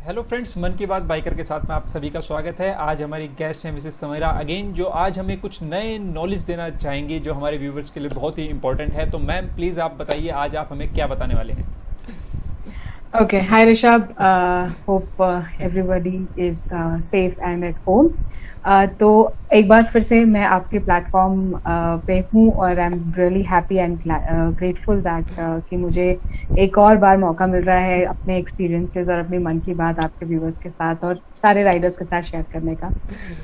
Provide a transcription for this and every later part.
Hello friends, मन की बात बाइकर के साथ में आप सभी का स्वागत है। आज हमारी गेस्ट हैं मिसेस समीरा अगेन, जो आज हमें कुछ नए नॉलेज देना चाहेंगे जो हमारे व्यूवर्स के लिए बहुत ही इंपॉर्टेंट है। तो मैम प्लीज़ आप बताइए आज आप हमें क्या बताने वाले हैं। Okay, hi Rishabh. Hope everybody is safe and at home. तो एक बार फिर से मैं आपके प्लेटफॉर्म पे हूँ और I am really happy and grateful that कि मुझे एक और बार मौका मिल रहा है अपने एक्सपीरियंसेस और अपनी मन की बात आपके व्यूअर्स के साथ और सारे राइडर्स के साथ शेयर करने का।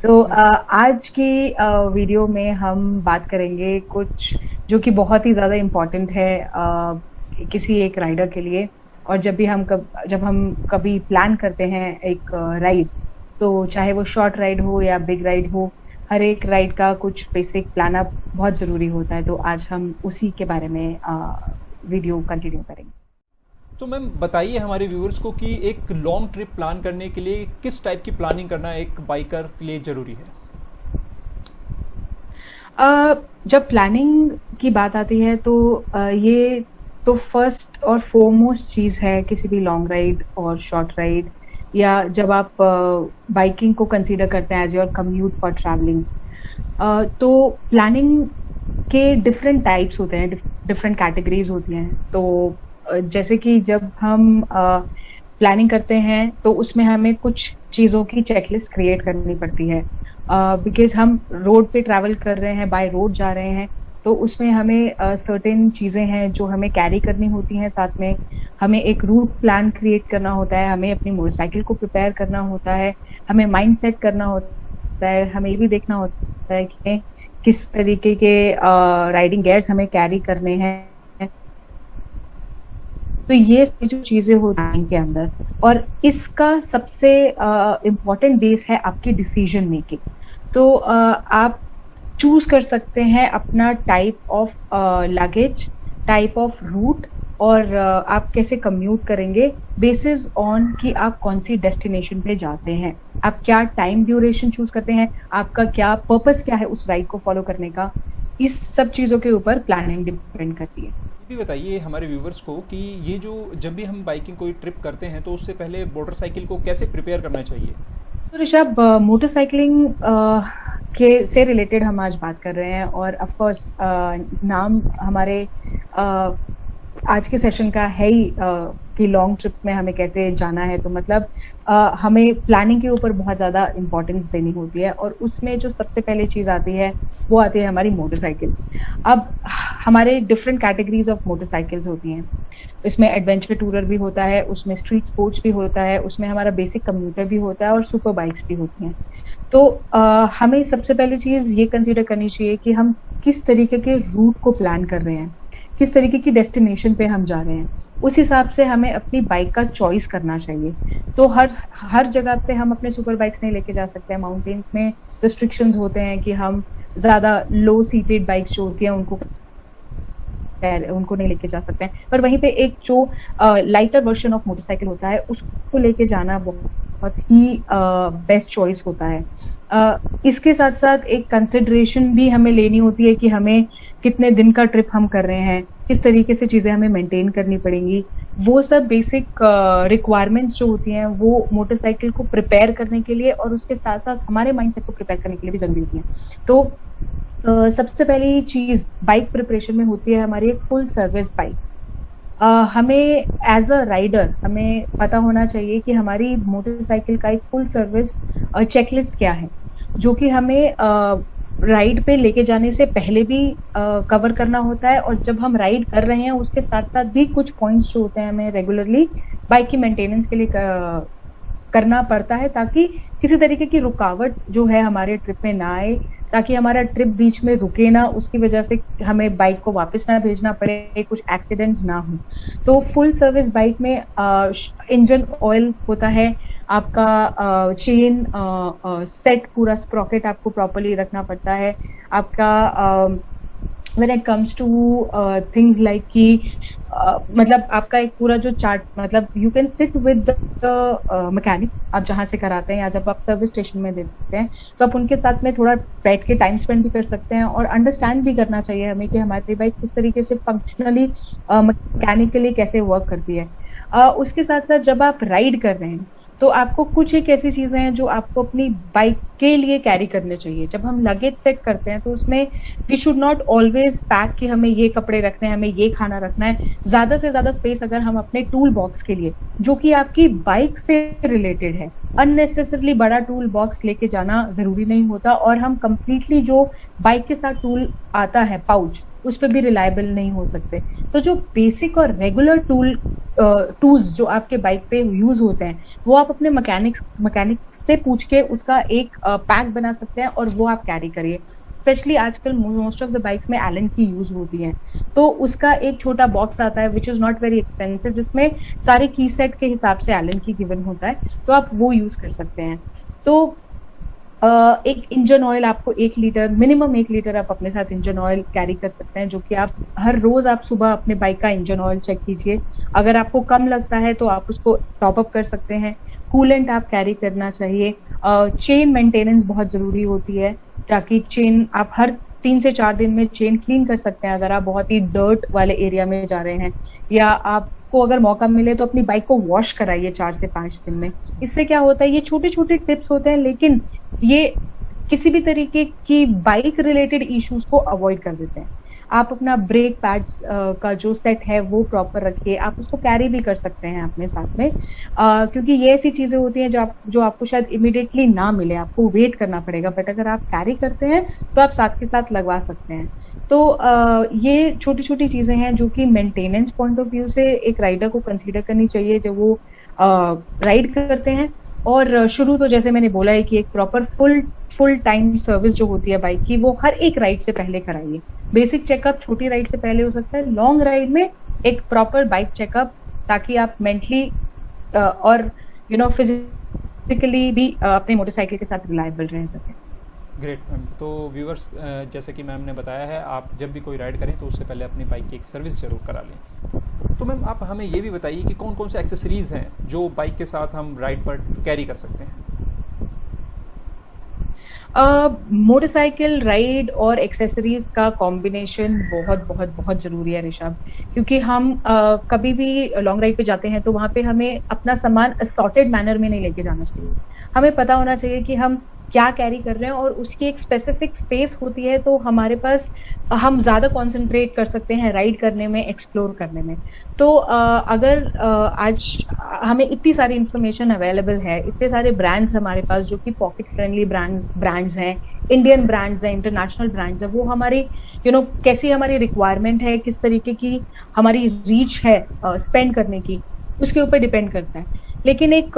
तो आज की वीडियो में हम बात करेंगे कुछ जो कि बहुत ही ज़्यादा इम्पोर्टेंट है किसी एक राइडर के लिए। और जब हम कभी प्लान करते हैं एक राइड, तो चाहे वो शॉर्ट राइड हो या बिग राइड हो, हर एक राइड का कुछ बेसिक प्लान अप बहुत ज़रूरी होता है। तो आज हम उसी के बारे में वीडियो कंटिन्यू करेंगे। तो मैम बताइए हमारे व्यूवर्स को कि एक लॉन्ग ट्रिप प्लान करने के लिए किस टाइप की प्लानिंग करना एक बाइकर के लिए ज़रूरी है। जब प्लानिंग की बात आती है तो ये तो फर्स्ट और फोरमोस्ट चीज़ है किसी भी लॉन्ग राइड और शॉर्ट राइड, या जब आप बाइकिंग को कंसीडर करते हैं as your commute for travelling. तो प्लानिंग के डिफरेंट टाइप्स होते हैं, डिफरेंट कैटेगरीज होती हैं। तो जैसे कि जब हम प्लानिंग करते हैं तो उसमें हमें कुछ चीज़ों की चेकलिस्ट क्रिएट करनी पड़ती है, बिकॉज हम रोड पे ट्रैवल कर रहे हैं, बाय रोड जा रहे हैं। तो उसमें हमें सर्टेन चीज़ें हैं जो हमें कैरी करनी होती हैं। साथ में हमें एक रूट प्लान क्रिएट करना होता है, हमें अपनी मोटरसाइकिल को प्रिपेयर करना होता है, हमें माइंड सेट करना होता है, हमें ये भी देखना होता है कि किस तरीके के राइडिंग गेयर्स हमें कैरी करने हैं। तो ये जो चीज़ें होती हैं के अंदर, और इसका सबसे इम्पॉर्टेंट बेस है आपकी डिसीजन मेकिंग। तो आप चूज कर सकते हैं अपना type of luggage, type of route, और आप कैसे कम्यूट करेंगे बेसिस ऑन कि आप कौन सी डेस्टिनेशन पे जाते हैं, आप क्या टाइम ड्यूरेशन चूज करते हैं, आपका क्या पर्पस क्या है उस राइड को फॉलो करने का। इस सब चीज़ों के ऊपर प्लानिंग डिपेंड करती है। ये भी बताइए हमारे व्यूवर्स को कि ये जो जब भी हम बाइकिंग कोई ट्रिप करते हैं तो उससे पहले मोटरसाइकिल को कैसे प्रिपेयर करना चाहिए। तो ऋषभ, मोटरसाइकिलिंग के से रिलेटेड हम आज बात कर रहे हैं, और ऑफ कोर्स नाम हमारे आज के सेशन का है ही कि लॉन्ग ट्रिप्स में हमें कैसे जाना है। तो मतलब हमें प्लानिंग के ऊपर बहुत ज़्यादा इम्पोर्टेंस देनी होती है, और उसमें जो सबसे पहले चीज़ आती है वो आती है हमारी मोटरसाइकिल। अब हमारे डिफरेंट कैटेगरीज ऑफ मोटरसाइकिल्स होती हैं। इसमें एडवेंचर टूरर भी होता है, उसमें स्ट्रीट स्पोर्ट्स भी होता है, उसमें हमारा बेसिक कम्यूटर भी होता है, और सुपर बाइक्स भी होती हैं। तो हमें सबसे पहली चीज़ ये कंसीडर करनी चाहिए कि हम किस तरीके के रूट को प्लान कर रहे हैं, किस तरीके की डेस्टिनेशन पे हम जा रहे हैं। उस हिसाब से हमें अपनी बाइक का चॉइस करना चाहिए। तो हर जगह पे हम अपने सुपर बाइक्स नहीं लेके जा सकते हैं। माउंटेन्स में रिस्ट्रिक्शंस होते हैं कि हम ज़्यादा लो सीटेड बाइक्स जो होती हैं उनको नहीं लेके जा सकते हैं। पर वहीं पे एक जो लाइटर वर्जन ऑफ मोटरसाइकिल होता है उसको लेके जाना बहुत ही बेस्ट चॉइस होता है। इसके साथ साथ एक कंसिडरेशन भी हमें लेनी होती है कि हमें कितने दिन का ट्रिप हम कर रहे हैं, किस तरीके से चीज़ें हमें मेंटेन करनी पड़ेंगी। वो सब बेसिक रिक्वायरमेंट्स जो होती हैं वो मोटरसाइकिल को प्रिपेयर करने के लिए, और उसके साथ साथ हमारे माइंडसेट को प्रिपेयर करने के लिए भी जरूरी होती हैं। तो सबसे पहली चीज़ बाइक प्रिपरेशन में होती है हमारी एक फुल सर्विस बाइक। हमें एज अ राइडर हमें पता होना चाहिए कि हमारी मोटरसाइकिल का एक फुल सर्विस चेकलिस्ट क्या है, जो कि हमें राइड पे लेके जाने से पहले भी कवर करना होता है, और जब हम राइड कर रहे हैं उसके साथ साथ भी कुछ पॉइंट्स जो होते हैं हमें रेगुलरली बाइक की मेंटेनेंस के लिए करना पड़ता है, ताकि किसी तरीके की रुकावट जो है हमारे ट्रिप में ना आए, ताकि हमारा ट्रिप बीच में रुके ना, उसकी वजह से हमें बाइक को वापस ना भेजना पड़े, कुछ एक्सीडेंट्स ना हो। तो फुल सर्विस बाइक में इंजन ऑयल होता है, आपका चेन सेट, पूरा स्प्रॉकेट आपको प्रॉपर्ली रखना पड़ता है। आपका when it comes to things like कि मतलब आपका एक पूरा जो चार्ट, मतलब you can sit with the mechanic, आप जहाँ से कराते हैं या जब आप सर्विस स्टेशन में देते हैं तो आप उनके साथ में थोड़ा बैठ के टाइम स्पेंड भी कर सकते हैं, और अंडरस्टैंड भी करना चाहिए हमें कि हमारी बाइक किस तरीके से फंक्शनली मैकेनिकली कैसे वर्क करती है। उसके साथ साथ जब आप राइड कर रहे हैं तो आपको कुछ एक ऐसी चीजें हैं जो आपको अपनी बाइक के लिए कैरी करने चाहिए। जब हम लगेज सेट करते हैं तो उसमें we should not always pack कि हमें ये कपड़े रखने हैं, हमें ये खाना रखना है। ज्यादा से ज्यादा स्पेस अगर हम अपने टूल बॉक्स के लिए, जो कि आपकी बाइक से रिलेटेड है, अननेसेसरली बड़ा टूल बॉक्स लेके जाना जरूरी नहीं होता। और हम कंप्लीटली जो बाइक के साथ टूल आता है पाउच, उस पर भी रिलायबल नहीं हो सकते। तो जो बेसिक और रेगुलर टूल्स जो आपके बाइक पे यूज होते हैं, वो आप अपने मैकेनिक से पूछ के उसका एक पैक बना सकते हैं और वो आप कैरी करिए। स्पेशली आजकल मोस्ट ऑफ द बाइक्स में एलन की यूज होती है, तो उसका एक छोटा बॉक्स आता है which is not very expensive, जिसमें सारे की सेट के हिसाब से एलन की गिवन होता है, तो आप वो यूज कर सकते हैं। तो एक इंजन ऑयल आपको 1 लीटर, मिनिमम 1 लीटर आप अपने साथ इंजन ऑयल कैरी कर सकते हैं, जो कि आप हर रोज आप सुबह अपने बाइक का इंजन ऑयल चेक कीजिए। अगर आपको कम लगता है तो आप उसको टॉप अप कर सकते हैं। कूलेंट आप कैरी करना चाहिए। चेन मेंटेनेंस बहुत जरूरी होती है, ताकि चेन आप हर 3 से 4 दिन में चेन क्लीन कर सकते हैं अगर आप बहुत ही डर्ट वाले एरिया में जा रहे हैं, या आपको अगर मौका मिले तो अपनी बाइक को वॉश कराइए 4 से 5 दिन में। इससे क्या होता है, ये छोटे छोटे टिप्स होते हैं, लेकिन ये किसी भी तरीके की बाइक रिलेटेड इश्यूज को अवॉइड कर देते हैं। आप अपना ब्रेक पैड्स का जो सेट है वो प्रॉपर रखिए। आप उसको कैरी भी कर सकते हैं अपने साथ में, क्योंकि ये ऐसी चीजें होती हैं जो आपको शायद इमिडिएटली ना मिले, आपको वेट करना पड़ेगा, बट अगर आप कैरी करते हैं तो आप साथ के साथ लगवा सकते हैं। तो ये छोटी छोटी चीजें हैं जो कि मेंटेनेंस पॉइंट ऑफ व्यू से एक राइडर को कंसीडर करनी चाहिए जब वो राइड करते हैं। और शुरू तो जैसे मैंने बोला है कि एक प्रॉपर फुल टाइम सर्विस जो होती है बाइक की, वो हर एक राइड से पहले कराइए। बेसिक चेकअप छोटी राइड से पहले हो सकता है, लॉन्ग राइड में एक प्रॉपर बाइक चेकअप, ताकि आप मेंटली और फिजिकली भी अपने मोटरसाइकिल के साथ रिलायबल रह सकें। Great ma'am. तो व्यूअर्स, जैसे कि मैम ने बताया है, आप जब भी कोई राइड करें तो उससे पहले अपनी बाइक की एक सर्विस जरूर करा लें। तो मैम आप हमें ये भी बताइए कि कौन कौन से एक्सेसरीज हैं जो बाइक के साथ हम राइड पर कैरी कर सकते हैं। मोटरसाइकिल राइड और एक्सेसरीज का कॉम्बिनेशन बहुत बहुत बहुत जरूरी है ऋषभ, क्योंकि हम कभी भी लॉन्ग राइड पे जाते हैं तो वहां पे हमें अपना सामान असॉर्टेड मैनर में नहीं लेके जाना चाहिए। हमें पता होना चाहिए कि हम क्या कैरी कर रहे हैं, और उसकी एक स्पेसिफिक स्पेस होती है, तो हमारे पास हम ज्यादा कंसंट्रेट कर सकते हैं राइड करने में, एक्सप्लोर करने में। तो अगर आज हमें इतनी सारी इंफॉर्मेशन अवेलेबल है, इतने सारे ब्रांड्स हमारे पास जो कि पॉकेट फ्रेंडली ब्रांड्स हैं, इंडियन ब्रांड्स हैं, इंटरनेशनल ब्रांड्स हैं, वो हमारी कैसी हमारी रिक्वायरमेंट है, किस तरीके की हमारी रीच है स्पेंड करने की, उसके ऊपर डिपेंड करता है। लेकिन एक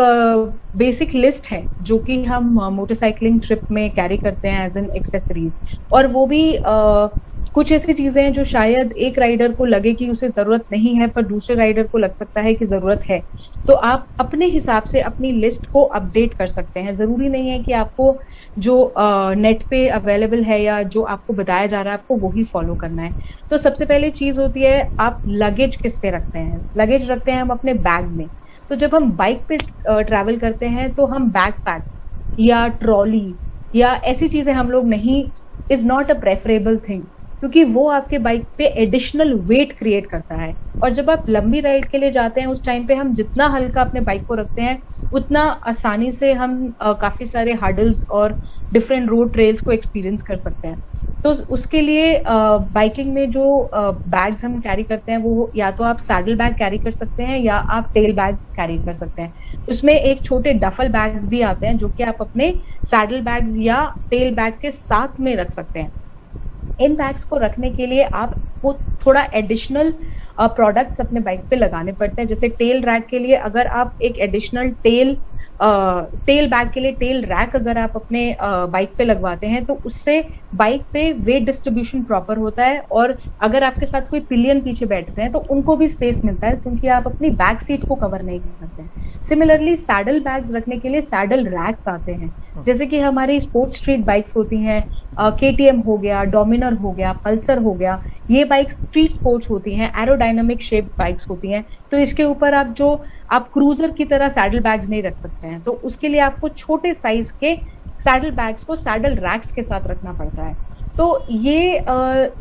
बेसिक लिस्ट है जो कि हम मोटरसाइकिलिंग ट्रिप में कैरी करते हैं एज एन एक्सेसरीज, और वो भी कुछ ऐसी चीजें हैं जो शायद एक राइडर को लगे कि उसे जरूरत नहीं है, पर दूसरे राइडर को लग सकता है कि जरूरत है। तो आप अपने हिसाब से अपनी लिस्ट को अपडेट कर सकते हैं। जरूरी नहीं है कि आपको जो नेट पे अवेलेबल है या जो आपको बताया जा रहा है आपको वही फॉलो करना है। तो सबसे पहले चीज होती है, आप लगेज किस पे रखते हैं। लगेज रखते हैं हम अपने बैग में। तो जब हम बाइक पे ट्रैवल करते हैं तो हम बैक पैक्स या ट्रॉली या ऐसी चीजें हम लोग नहीं, is not a preferable thing, क्योंकि वो आपके बाइक पे एडिशनल वेट क्रिएट करता है। और जब आप लंबी राइड के लिए जाते हैं उस टाइम पे हम जितना हल्का अपने बाइक को रखते हैं, उतना आसानी से हम काफी सारे हार्डल्स और डिफरेंट रोड ट्रेल्स को एक्सपीरियंस कर सकते हैं। तो उसके लिए बाइकिंग में जो बैग्स हम कैरी करते हैं, वो या तो आप सैडल बैग कैरी कर सकते हैं या आप टेल बैग कैरी कर सकते हैं। उसमें एक छोटे डफल बैग्स भी आते हैं जो कि आप अपने सैडल बैग्स या टेल बैग के साथ में रख सकते हैं। इन बैग्स को रखने के लिए आपको थोड़ा एडिशनल प्रोडक्ट्स अपने बाइक पे लगाने पड़ते हैं। जैसे टेल रैक के लिए अगर आप एक एडिशनल टेल बैग के लिए टेल रैक अगर आप अपने बाइक पे लगवाते हैं तो उससे बाइक पे वेट डिस्ट्रीब्यूशन प्रॉपर होता है, और अगर आपके साथ कोई पिलियन पीछे बैठते हैं तो उनको भी स्पेस मिलता है, क्योंकि आप अपनी बैक सीट को कवर नहीं करते हैं। सिमिलरली सैडल बैग्स रखने के लिए सैडल रैक्स आते हैं, जैसे कि हमारी स्पोर्ट्स स्ट्रीट बाइक्स होती हैं, KTM हो गया, डोमिनर हो गया, पल्सर हो गया, ये बाइक स्ट्रीट स्पोर्ट्स होती हैं, एरोडायनामिक शेप बाइक्स होती हैं। तो इसके ऊपर आप क्रूजर की तरह सैडल बैग्स नहीं रख सकते हैं, तो उसके लिए आपको छोटे साइज के सैडल बैग्स को सैडल रैक्स के साथ रखना पड़ता है। तो ये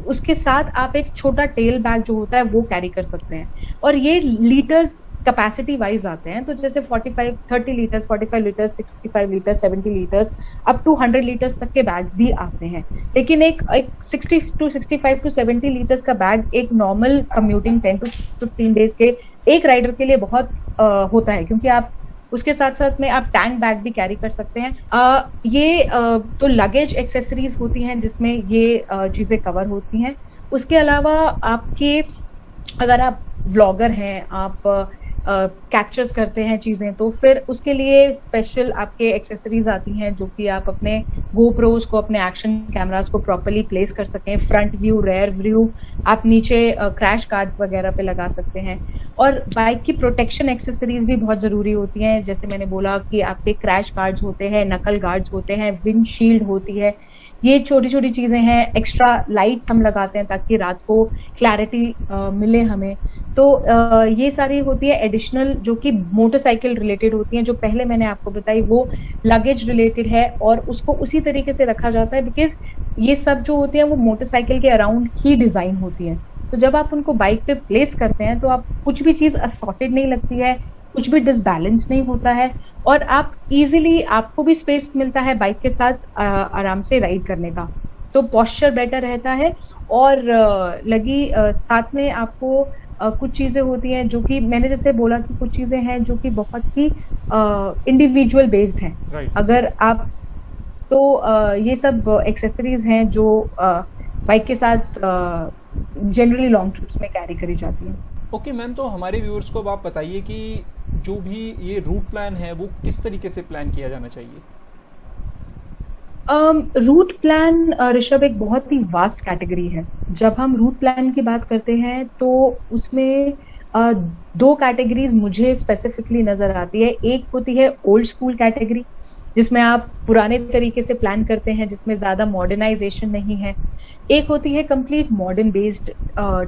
उसके साथ आप एक छोटा टेल बैग जो होता है वो कैरी कर सकते हैं, और ये लीटर्स कैपेसिटी वाइज आते हैं, तो जैसे 30 litres, 45 litres, 65 litres, 70 litres, up to 100 litres तक के बैग्स भी आते हैं। लेकिन एक 65 टू 70 लीटर्स का बैग एक नॉर्मल कम्यूटिंग 10 to 15 डेज के एक राइडर के लिए बहुत होता है, क्योंकि आप उसके साथ साथ में आप टैंक बैग भी कैरी कर सकते हैं। ये तो लगेज एक्सेसरीज होती हैं जिसमें ये चीजें कवर होती हैं। उसके अलावा आपके, अगर आप व्लॉगर हैं, आप कैप्चर्स करते हैं चीजें, तो फिर उसके लिए स्पेशल आपके एक्सेसरीज आती हैं जो कि आप अपने गोप्रोज को, अपने एक्शन कैमरास को प्रॉपर्ली प्लेस कर सकें। फ्रंट व्यू, रेयर व्यू, आप नीचे क्रैश गार्ड्स वगैरह पे लगा सकते हैं। और बाइक की प्रोटेक्शन एक्सेसरीज भी बहुत जरूरी होती हैं, जैसे मैंने बोला कि आपके क्रैश गार्ड्स होते हैं, नकल गार्ड्स होते हैं, विंडशील्ड होती है। ये छोटी छोटी चीजें हैं। एक्स्ट्रा लाइट्स हम लगाते हैं ताकि रात को क्लैरिटी मिले हमें। तो ये सारी होती है एडिशनल, जो कि मोटरसाइकिल रिलेटेड होती हैं। जो पहले मैंने आपको बताई वो लगेज रिलेटेड है और उसको उसी तरीके से रखा जाता है, बिकॉज ये सब जो होती है वो मोटरसाइकिल के अराउंड ही डिजाइन होती है। तो जब आप उनको बाइक पे प्लेस करते हैं तो आप कुछ भी चीज असॉर्टेड नहीं लगती है, कुछ भी डिसबैलेंस नहीं होता है, और आप इजीली, आपको भी स्पेस मिलता है बाइक के साथ आराम से राइड करने का। तो पोस्चर बेटर रहता है। और साथ में आपको कुछ चीजें होती हैं जो कि मैंने जैसे बोला कि कुछ चीजें हैं जो कि बहुत ही इंडिविजुअल बेस्ड हैं। Right. अगर आप ये सब एक्सेसरीज हैं जो बाइक के साथ जनरली लॉन्ग ट्रिप्स में कैरी करी जाती हैं। ओके मैम, तो हमारे व्यूअर्स को अब आप बताइए कि जो भी ये रूट प्लान है वो किस तरीके से प्लान किया जाना चाहिए? रूट प्लान ऋषभ एक बहुत ही वास्ट कैटेगरी है। जब हम रूट प्लान की बात करते हैं तो उसमें दो कैटेगरीज मुझे स्पेसिफिकली नजर आती है। एक होती है ओल्ड स्कूल कैटेगरी, जिसमें आप पुराने तरीके से प्लान करते हैं, जिसमें ज्यादा मॉडर्नाइजेशन नहीं है। एक होती है complete modern based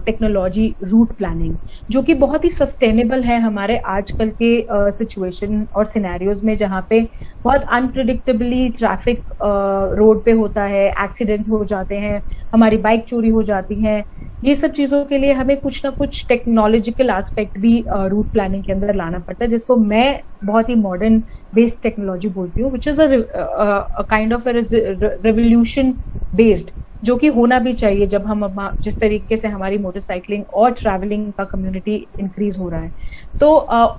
technology route planning, जो कि बहुत ही सस्टेनेबल है हमारे आजकल के सिचुएशन और सिनेरियोज में, जहाँ पे बहुत अनप्रिडिक्टेबली ट्रैफिक रोड पे होता है, एक्सीडेंट्स हो जाते हैं, हमारी बाइक चोरी हो जाती है। ये सब चीजों के लिए हमें कुछ ना कुछ टेक्नोलॉजिकल एस्पेक्ट भी रूट प्लानिंग के अंदर लाना पड़ता है, जिसको मैं बहुत ही मॉडर्न बेस्ड टेक्नोलॉजी बोलती हूँ, which is a kind of revolution based, जो कि होना भी चाहिए जब हम जिस तरीके से हमारी मोटरसाइकिलिंग और ट्रैवलिंग का कम्युनिटी इंक्रीज हो रहा है। तो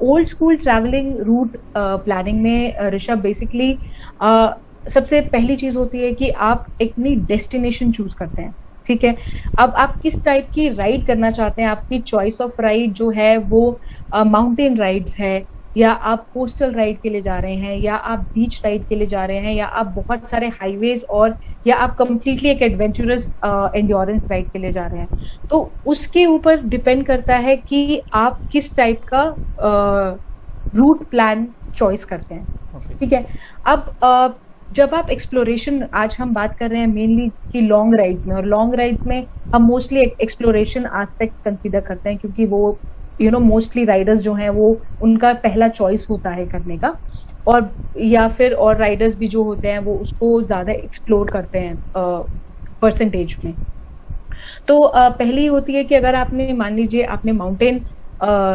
old school travelling route planning में ऋषभ बेसिकली सबसे पहली चीज होती है कि आप अपनी डेस्टिनेशन चूज करते हैं। ठीक है, अब आप किस टाइप की राइड करना चाहते हैं। आपकी चॉइस ऑफ राइड जो है वो माउंटेन राइड्स है, या आप कोस्टल राइड के लिए जा रहे हैं, या आप बीच राइड के लिए जा रहे हैं, या आप बहुत सारे हाईवेज, और या आप कंप्लीटली एक एडवेंचरस एंड्योरेंस राइड के लिए जा रहे हैं। तो उसके ऊपर डिपेंड करता है कि आप किस टाइप का रूट प्लान चॉइस करते हैं। ठीक है, अब जब आप एक्सप्लोरेशन, आज हम बात कर रहे हैं मेनली कि लॉन्ग राइड्स में, और लॉन्ग राइड्स में हम मोस्टली एक्सप्लोरेशन एस्पेक्ट कंसीडर करते हैं, क्योंकि वो मोस्टली राइडर्स जो हैं वो उनका पहला चॉइस होता है करने का, और या फिर और राइडर्स भी जो होते हैं वो उसको ज्यादा एक्सप्लोर करते हैं परसेंटेज में। तो पहली होती है कि अगर आपने, मान लीजिए आपने माउंटेन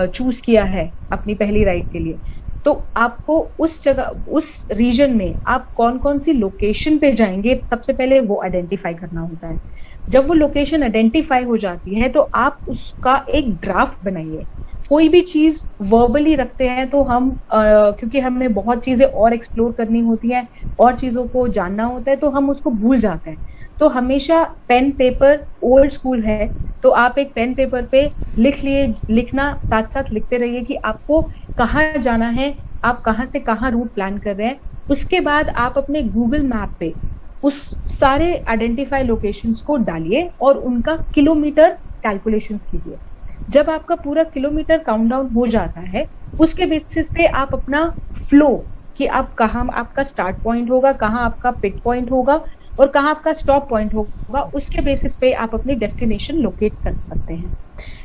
चूज किया है अपनी पहली राइड के लिए, तो आपको उस जगह, उस रीजन में आप कौन कौन सी लोकेशन पे जाएंगे, सबसे पहले वो आइडेंटिफाई करना होता है। जब वो लोकेशन आइडेंटिफाई हो जाती है तो आप उसका एक ड्राफ्ट बनाइए। कोई भी चीज वर्बली रखते हैं तो हम क्योंकि हमें बहुत चीजें और एक्सप्लोर करनी होती हैं और चीजों को जानना होता है, तो हम उसको भूल जाते हैं। तो हमेशा पेन पेपर, ओल्ड स्कूल है तो आप एक पेन पेपर पे लिखना साथ साथ लिखते रहिए कि आपको कहाँ जाना है, आप कहाँ से कहाँ रूट प्लान कर रहे हैं। उसके बाद आप अपने गूगल मैप पे उस सारे आइडेंटिफाई लोकेशंस को डालिए और उनका किलोमीटर कैलकुलेशंस कीजिए। जब आपका पूरा किलोमीटर काउंटडाउन हो जाता है, उसके बेसिस पे आप अपना फ्लो, कि आप कहाँ आपका स्टार्ट पॉइंट होगा, कहाँ आपका पिक पॉइंट होगा और कहाँ आपका स्टॉप पॉइंट होगा, उसके बेसिस पे आप अपनी डेस्टिनेशन लोकेट कर सकते हैं।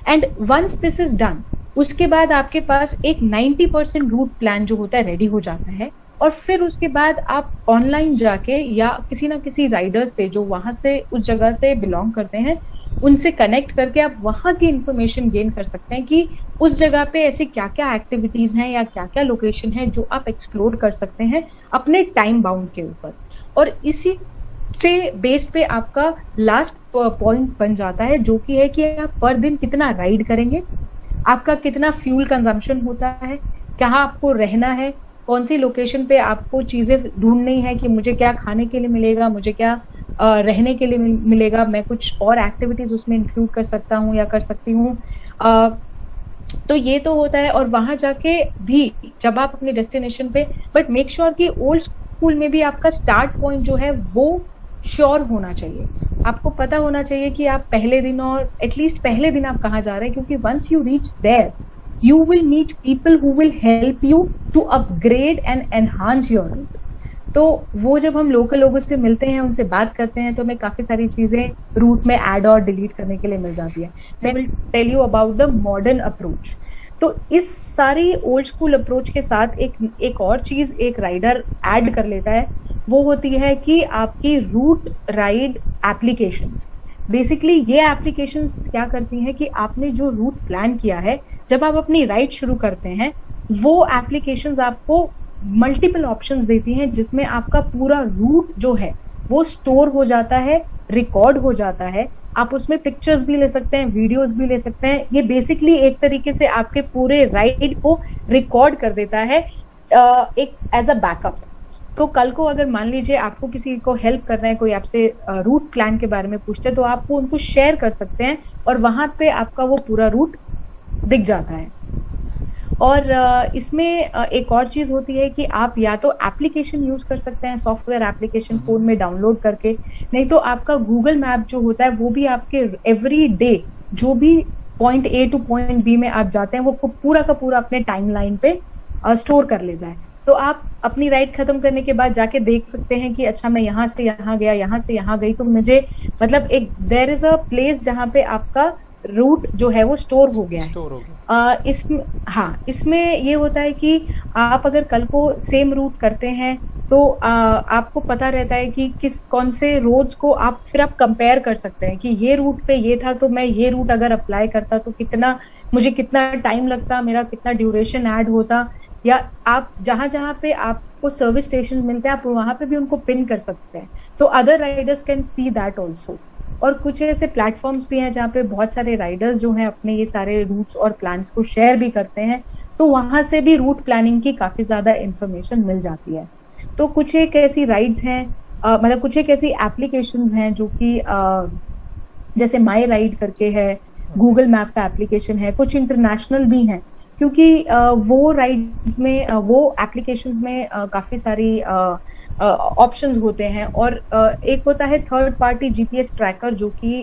And once this is done, उसके बाद आपके पास एक 90% रूट प्लान जो होता है रेडी हो जाता है, और फिर उसके बाद आप ऑनलाइन जाके या किसी ना किसी राइडर से जो वहां से उस जगह से बिलोंग करते हैं उनसे कनेक्ट करके आप वहां की इंफॉर्मेशन गेन कर सकते हैं कि उस जगह पे ऐसी क्या क्या एक्टिविटीज हैं या क्या क्या लोकेशन है जो आप एक्सप्लोर कर सकते हैं अपने टाइम बाउंड के ऊपर। और इसी से बेस्ड पे आपका लास्ट पॉइंट बन जाता है जो कि है कि आप पर दिन कितना राइड करेंगे, आपका कितना फ्यूल कंजम्पशन होता है, कहाँ आपको रहना है, कौन सी लोकेशन पे आपको चीजें ढूंढनी है कि मुझे क्या खाने के लिए मिलेगा, मुझे क्या रहने के लिए मिलेगा, मैं कुछ और एक्टिविटीज उसमें इंक्लूड कर सकता हूँ या कर सकती हूँ। तो ये तो होता है। और वहां जाके भी जब आप अपने डेस्टिनेशन पे, बट मेक श्योर कि ओल्ड स्कूल में भी आपका स्टार्ट पॉइंट जो है वो श्योर होना चाहिए। आपको पता होना चाहिए कि आप पहले दिन और एटलीस्ट पहले दिन आप कहाँ जा रहे हैं, क्योंकि once you reach there you will meet people who will help you to upgrade and enhance your route। तो वो जब हम लोकल लोगों से मिलते हैं, उनसे बात करते हैं, तो हमें काफी सारी चीजें रूट में ऐड और डिलीट करने के लिए मिल जाती है। मैं will tell you about the modern approach. तो इस सारी ओल्ड स्कूल अप्रोच के साथ एक और चीज एक राइडर ऐड कर लेता है, वो होती है कि आपकी रूट राइड एप्लीकेशंस। बेसिकली ये एप्लीकेशंस क्या करती हैं कि आपने जो रूट प्लान किया है, जब आप अपनी राइड शुरू करते हैं, वो एप्लीकेशंस आपको मल्टीपल ऑप्शंस देती हैं जिसमें आपका पूरा रूट जो है वो स्टोर हो जाता है, रिकॉर्ड हो जाता है। आप उसमें पिक्चर्स भी ले सकते हैं, वीडियोस भी ले सकते हैं। ये बेसिकली एक तरीके से आपके पूरे राइड को रिकॉर्ड कर देता है एक एज अ बैकअप। तो कल को अगर मान लीजिए आपको किसी को हेल्प करना है, कोई आपसे रूट प्लान के बारे में पूछते हैं, तो आप वो उनको शेयर कर सकते हैं और वहां पे आपका वो पूरा रूट दिख जाता है। और इसमें एक और चीज होती है कि आप या तो एप्लीकेशन यूज कर सकते हैं, सॉफ्टवेयर एप्लीकेशन फोन में डाउनलोड करके, नहीं तो आपका गूगल मैप जो होता है वो भी आपके एवरी डे जो भी point A to point B में आप जाते हैं वो पूरा का पूरा अपने टाइमलाइन पे स्टोर कर लेता है। तो आप अपनी राइड खत्म करने के बाद जाके देख सकते हैं कि अच्छा मैं यहाँ से यहाँ गया, यहाँ से यहाँ गई, तो मुझे मतलब एक देयर इज अ प्लेस जहाँ पे आपका रूट जो है वो स्टोर हो गया है। इसमें ये होता है कि आप अगर कल को सेम रूट करते हैं तो आपको पता रहता है कि कौन से रोड्स को आप फिर आप कंपेयर कर सकते हैं कि ये रूट पे ये था, तो मैं ये रूट अगर अप्लाई करता तो मुझे कितना टाइम लगता, मेरा कितना ड्यूरेशन ऐड होता। या आप जहां जहां पे आपको सर्विस स्टेशन मिलते हैं आप वहां पे भी उनको पिन कर सकते हैं, तो other Riders can see that also. और कुछ ऐसे प्लेटफॉर्म्स भी हैं जहाँ पे बहुत सारे राइडर्स जो हैं अपने ये सारे रूट्स और प्लान्स को शेयर भी करते हैं, तो वहां से भी रूट प्लानिंग की काफी ज्यादा इंफॉर्मेशन मिल जाती है। तो कुछ एक ऐसी राइड्स हैं, मतलब कुछ एक ऐसी एप्लीकेशंस हैं जो कि जैसे माई राइड करके है, गूगल मैप का एप्लीकेशन है, कुछ इंटरनेशनल भी हैं, क्योंकि वो राइड्स में वो एप्लीकेशंस में काफी सारी ऑप्शंस होते हैं। और एक होता है थर्ड पार्टी जीपीएस ट्रैकर, जो कि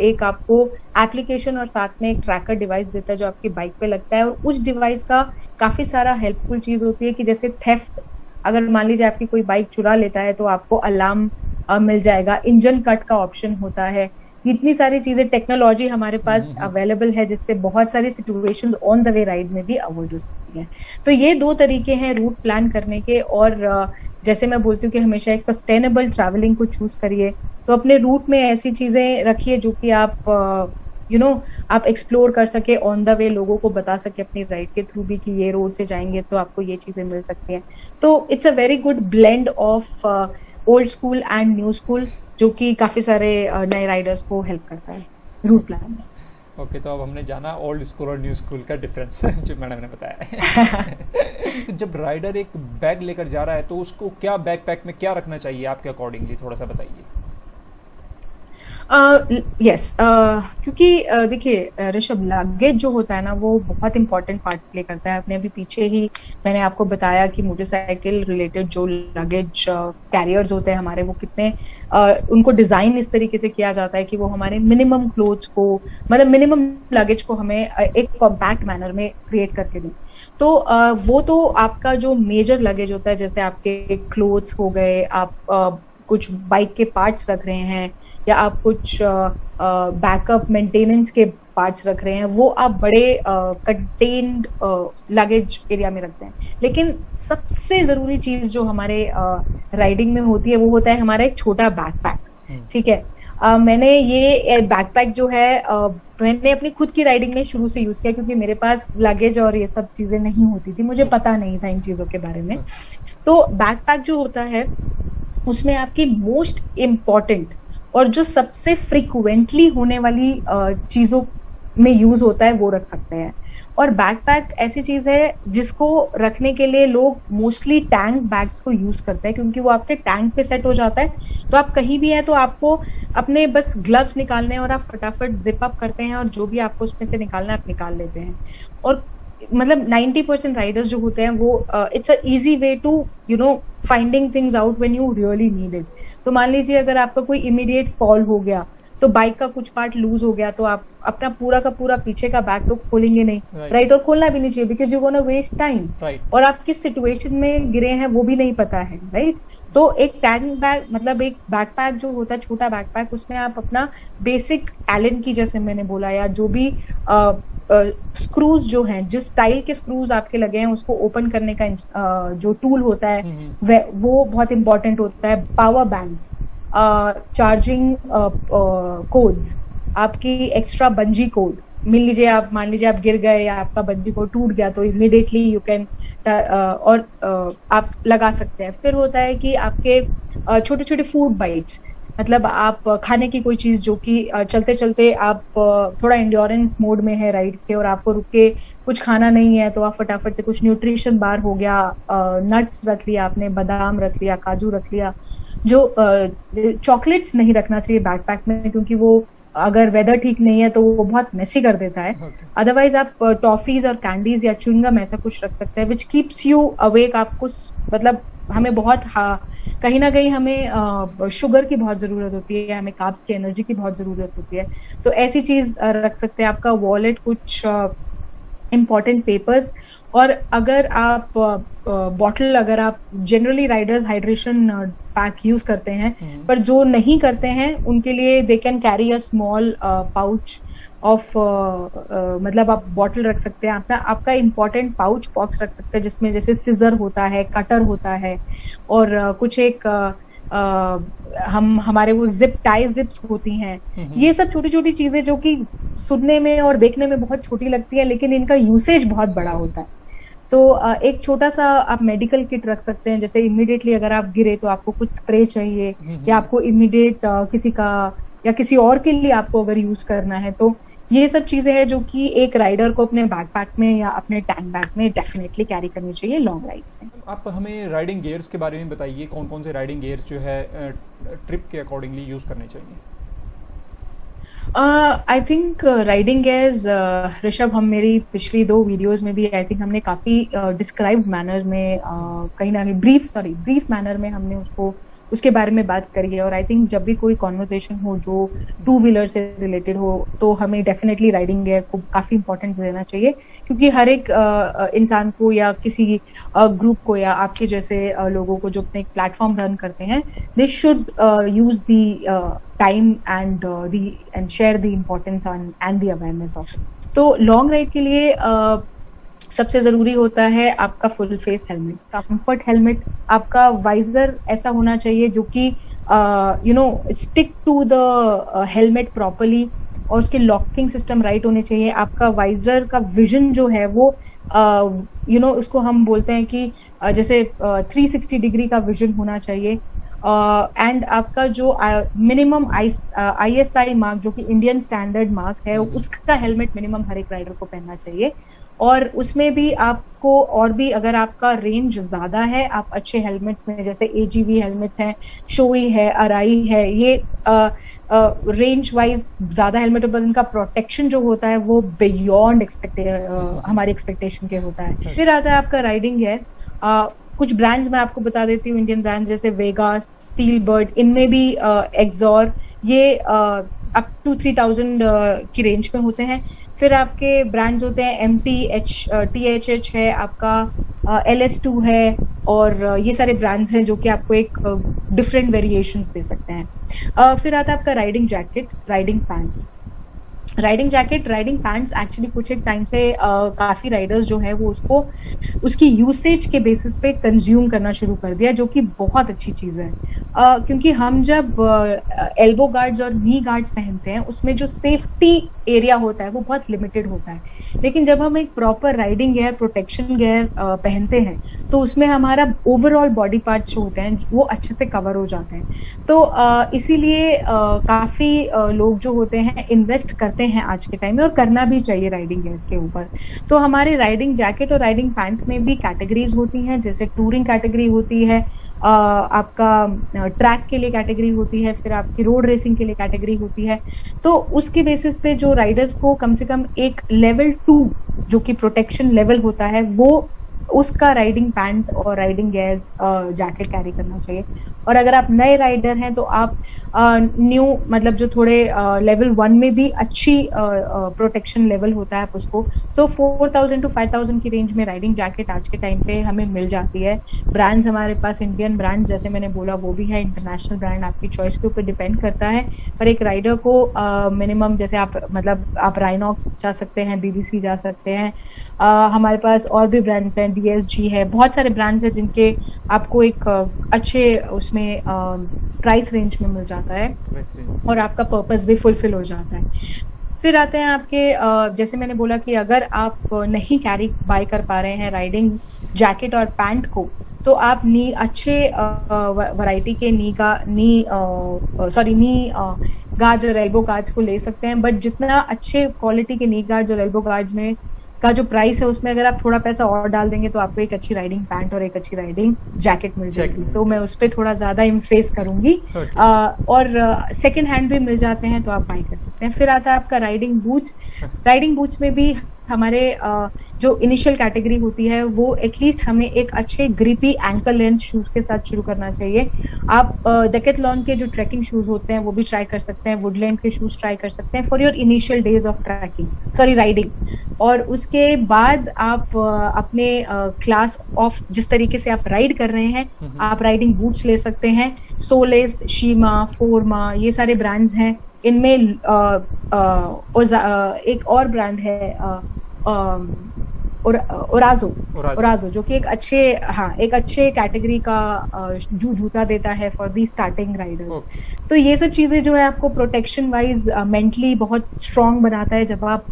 एक आपको एप्लीकेशन और साथ में एक ट्रैकर डिवाइस देता है जो आपकी बाइक पे लगता है। और उस डिवाइस का काफी सारा हेल्पफुल चीज होती है कि जैसे थेफ्ट, अगर मान लीजिए आपकी कोई बाइक चुरा लेता है तो आपको अलार्म मिल जाएगा, इंजन कट का ऑप्शन होता है। इतनी सारी चीजें, टेक्नोलॉजी हमारे पास अवेलेबल है जिससे बहुत सारी situations on the way ride में भी अवॉइड हो सकती है। तो ये दो तरीके हैं रूट प्लान करने के। और जैसे मैं बोलती हूँ कि हमेशा एक सस्टेनेबल ट्रैवलिंग को चूज करिए, तो अपने रूट में ऐसी चीजें रखिए जो कि आप आप एक्सप्लोर कर सके, ऑन द वे लोगों को बता सके अपनी राइड के थ्रू भी कि ये रोड से जाएंगे तो आपको ये चीजें मिल सकती हैं। तो it's a very good blend of old school and new school, जो कि काफी सारे नए राइडर्स को हेल्प करता है रूट प्लान में। ओके, तो अब हमने जाना ओल्ड स्कूल और न्यू स्कूल का डिफरेंस जो मैडम ने बताया। जब राइडर एक बैग लेकर जा रहा है तो उसको क्या बैकपैक में क्या रखना चाहिए आपके अकॉर्डिंगली, थोड़ा सा बताइए। यस, क्योंकि देखिए ऋषभ, लगेज जो होता है ना वो बहुत इंपॉर्टेंट पार्ट प्ले करता है। अपने अभी पीछे ही मैंने आपको बताया कि मोटरसाइकिल रिलेटेड जो लगेज कैरियर्स होते हैं हमारे, वो कितने उनको डिजाइन इस तरीके से किया जाता है कि वो हमारे मिनिमम क्लोथ्स को, मतलब मिनिमम लगेज को हमें एक कॉम्पैक्ट मैनर में क्रिएट करके दें। तो वो तो आपका जो मेजर लगेज होता है, जैसे आपके क्लोथ्स हो गए, आप कुछ बाइक के पार्ट्स रख रहे हैं, या आप कुछ बैकअप मेंटेनेंस के पार्ट्स रख रहे हैं वो आप बड़े कंटेन्ड लगेज एरिया में रखते हैं। लेकिन सबसे जरूरी चीज जो हमारे राइडिंग में होती है वो होता है हमारा एक छोटा बैकपैक। ठीक है, मैंने ये बैकपैक जो है मैंने अपनी खुद की राइडिंग में शुरू से यूज किया, क्योंकि मेरे पास लगेज और ये सब चीजें नहीं होती थी, मुझे पता नहीं था इन चीजों के बारे में। तो बैकपैक जो होता है उसमें आपकी मोस्ट इम्पॉर्टेंट और जो सबसे फ्रिक्वेंटली होने वाली चीजों में यूज होता है वो रख सकते हैं। और बैकपैक ऐसी चीज है जिसको रखने के लिए लोग मोस्टली टैंक बैग्स को यूज करते हैं, क्योंकि वो आपके टैंक पे सेट हो जाता है। तो आप कहीं भी हैं तो आपको अपने बस ग्लव्स निकालने हैं और आप फटाफट जिप अप करते हैं और जो भी आपको उसमें से निकालना है आप निकाल लेते हैं। और मतलब 90% राइडर्स जो होते हैं वो it's a easy way to finding things out when you really need it. तो मान लीजिए अगर आपका कोई इमीडिएट फॉल हो गया तो बाइक का कुछ पार्ट लूज हो गया तो आप अपना पूरा का पूरा पीछे का बैग तो खोलेंगे नहीं, राइट? और खोलना भी नहीं चाहिए, because you gonna waste time, और आप किस सिचुएशन में गिरे हैं वो भी नहीं पता है, राइट? तो एक टैंक बैग मतलब एक बैकपैक जो होता है छोटा बैकपैक, उसमें आप अपना बेसिक एलन की, जैसे मैंने बोला, या जो भी स्क्रूज जो हैं, जिस स्टाइल के स्क्रूज आपके लगे हैं उसको ओपन करने का जो टूल होता है वो बहुत इंपॉर्टेंट होता है। पावर बैंक्स, चार्जिंग कोड्स, आपकी एक्स्ट्रा बंजी कोड, मान लीजिए आप गिर गए या आपका बंजी कोड टूट गया तो इमीडिएटली यू कैन आप लगा सकते हैं। फिर होता है कि आपके छोटे छोटे फूड बाइट्स, मतलब आप खाने की कोई चीज जो कि चलते चलते आप थोड़ा एंड्योरेंस मोड में है राइड के और आपको रुक के कुछ खाना नहीं है तो आप फटाफट से कुछ न्यूट्रिशन बार हो गया, नट्स रख लिया आपने, बादाम रख लिया, काजू रख लिया। जो चॉकलेट्स नहीं रखना चाहिए बैकपैक में, क्योंकि वो अगर वेदर ठीक नहीं है तो वो बहुत मेसी कर देता है। अदरवाइज आप टॉफीज और कैंडीज या च्युइंगम ऐसा कुछ रख सकते हैं विच कीप्स यू अवेक। आपको मतलब हमें बहुत कहीं ना कहीं हमें शुगर की बहुत जरूरत होती है, हमें कार्ब्स की, एनर्जी की बहुत जरूरत होती है, तो ऐसी चीज रख सकते हैं। आपका वॉलेट, कुछ इम्पोर्टेंट पेपर्स, और अगर आप बॉटल, अगर आप generally Riders hydration pack use करते हैं, पर जो नहीं करते हैं उनके लिए they can carry a small pouch of मतलब आप बॉटल रख सकते हैं, आपका इम्पोर्टेंट पाउच बॉक्स रख सकते हैं जिसमें जैसे सिजर होता है, कटर होता है, और कुछ एक हमारे वो टाई जिप्स होती हैं। ये सब छोटी छोटी चीजें जो कि सुनने में और देखने में बहुत छोटी लगती है लेकिन इनका यूसेज बहुत बड़ा होता है। तो एक छोटा सा आप मेडिकल किट रख सकते हैं, जैसे इमीडिएटली अगर आप गिरे तो आपको कुछ स्प्रे चाहिए या आपको इमीडिएट किसी का या किसी और के लिए आपको अगर यूज करना है, तो ये सब चीजें हैं जो कि एक राइडर को अपने बैकपैक में या अपने टैंक बैग में डेफिनेटली कैरी करनी चाहिए लॉन्ग राइड्स में। आप हमें राइडिंग गियर्स के बारे में बताइए, कौन कौन से राइडिंग गियर्स जो है ट्रिप के अकॉर्डिंगली यूज करने चाहिए? I think riding gears, Rishabh, हम मेरी पिछली 2 वीडियोस में भी आई थिंक हमने काफी डिस्क्राइब्ड मैनर में कहीं ना कहीं ब्रीफ मैनर में हमने उसके बारे में बात करी है। और आई थिंक जब भी कोई कॉन्वर्सेशन हो जो 2 व्हीलर से रिलेटेड हो तो हमें डेफिनेटली राइडिंग गियर को काफी इंपॉर्टेंस देना चाहिए, क्योंकि हर एक इंसान को या किसी ग्रुप को या आपके जैसे लोगों को जो अपने एक प्लेटफॉर्म रन करते हैं, they should use the time and share the importance and the awareness of. तो लॉन्ग राइड के लिए सबसे जरूरी होता है आपका full face helmet, comfort helmet. आपका वाइजर ऐसा होना चाहिए जो कि stick to the helmet properly, और उसके लॉकिंग सिस्टम राइट होने चाहिए। आपका वाइजर का विजन जो है वो उसको हम बोलते हैं कि जैसे 360 डिग्री का विजन होना चाहिए। एंड आपका जो मिनिमम ISI मार्क, जो कि इंडियन स्टैंडर्ड मार्क है, उसका हेलमेट मिनिमम हर एक राइडर को पहनना चाहिए। और उसमें भी आपको और भी अगर आपका रेंज ज्यादा है, आप अच्छे हेलमेट्स में जैसे AGV हेलमेट्स हैं, शोई है, अराई है, ये रेंज वाइज ज्यादा हेलमेट, पर इनका प्रोटेक्शन जो होता है वो बियॉन्ड हमारी एक्सपेक्टेशन के होता है। फिर आता है आपका राइडिंग है। कुछ ब्रांड्स मैं आपको बता देती हूँ, इंडियन ब्रांड्स जैसे वेगा, सील बर्ड, इनमें भी एक्सॉर, ये अप टू 3000 की रेंज में होते हैं। फिर आपके ब्रांड्स होते हैं MT, THH है, आपका LS2 है, और ये सारे ब्रांड्स हैं जो कि आपको एक डिफरेंट वेरिएशंस दे सकते हैं। फिर आता है आपका riding jacket, riding pants. Riding jacket, riding pants actually कुछ एक टाइम से काफी राइडर्स जो है वो उसको उसकी यूसेज के बेसिस पे कंज्यूम करना शुरू कर दिया, जो कि बहुत अच्छी चीज है। क्योंकि हम जब एल्बो गार्ड्स और नी गार्ड्स पहनते हैं उसमें जो सेफ्टी एरिया होता है वो बहुत लिमिटेड होता है, लेकिन जब हम एक proper riding gear, protection gear पहनते हैं तो उसमें हमारा ओवरऑल बॉडी पार्ट्स जो होते हैं वो अच्छे से कवर हो जाते हैं। तो इसीलिए काफी लोग जो होते हैं इन्वेस्ट करते हैं आज के टाइम में, और करना भी चाहिए राइडिंग गियर्स के ऊपर। तो हमारे राइडिंग जैकेट और राइडिंग पैंट में भी कैटेगरीज होती हैं, जैसे टूरिंग कैटेगरी होती है, आपका ट्रैक के लिए कैटेगरी होती है, फिर आपकी रोड रेसिंग के लिए कैटेगरी होती है। तो उसके बेसिस पे जो राइडर्स को कम से कम एक लेवल 2 जो कि प्रोटेक्शन लेवल होता है वो उसका राइडिंग पैंट और राइडिंग गियर्स जैकेट कैरी करना चाहिए। और अगर आप नए राइडर हैं तो आप न्यू मतलब जो थोड़े लेवल 1 में भी अच्छी प्रोटेक्शन लेवल होता है आप उसको, सो 4000 to 5000 की रेंज में राइडिंग जैकेट आज के टाइम पे हमें मिल जाती है। ब्रांड्स हमारे पास इंडियन ब्रांड्स जैसे मैंने बोला वो भी है, इंटरनेशनल ब्रांड आपकी चॉइस के ऊपर डिपेंड करता है। पर एक राइडर को मिनिमम जैसे आप मतलब आप राइनॉक्स जा सकते हैं, BBC जा सकते हैं, हमारे पास और भी ब्रांड्स हैं, DSG है, बहुत सारे ब्रांड्स हैं जिनके आपको एक अच्छे उसमें प्राइस रेंज में मिल जाता है और आपका पर्पस भी फुलफिल हो जाता है। फिर आते हैं आपके जैसे मैंने बोला कि अगर आप नहीं कैरी बाय कर पा रहे हैं राइडिंग जैकेट और पैंट को, तो आप नी अच्छे वैरायटी के नी गार्ड्स और एल्बो गार्ड्स को ले सकते हैं। बट जितना अच्छे क्वालिटी के नी गार्ड्स और एल्बो गार्ड्स में का जो प्राइस है उसमें अगर आप थोड़ा पैसा और डाल देंगे तो आपको एक अच्छी राइडिंग पैंट और एक अच्छी राइडिंग जैकेट मिल जाएगी। तो मैं उस पर थोड़ा ज्यादा इम्फेस करूंगी। और सेकंड हैंड भी मिल जाते हैं तो आप बाई कर सकते हैं। फिर आता है आपका राइडिंग बूट्स। राइडिंग बूट्स में भी हमारे जो इनिशियल कैटेगरी होती है वो एटलीस्ट हमें एक अच्छे ग्रिपी एंकल लेंथ शूज के साथ शुरू करना चाहिए। आप डेकेथलॉन के जो ट्रैकिंग शूज होते हैं वो भी ट्राई कर सकते हैं, वुडलैंड के शूज ट्राई कर सकते हैं for your initial days of riding. और उसके बाद आप अपने क्लास ऑफ जिस तरीके से आप राइड कर रहे हैं आप राइडिंग बूट्स ले सकते हैं। सोलेस, शीमा, फोरमा, ये सारे ब्रांड्स हैं। इनमें एक और ब्रांड है ओराजो जो कि एक अच्छे कैटेगरी का जूता देता है फॉर दी स्टार्टिंग राइडर्स। तो ये सब चीजें जो है आपको प्रोटेक्शन वाइज मेंटली बहुत स्ट्रांग बनाता है। जब आप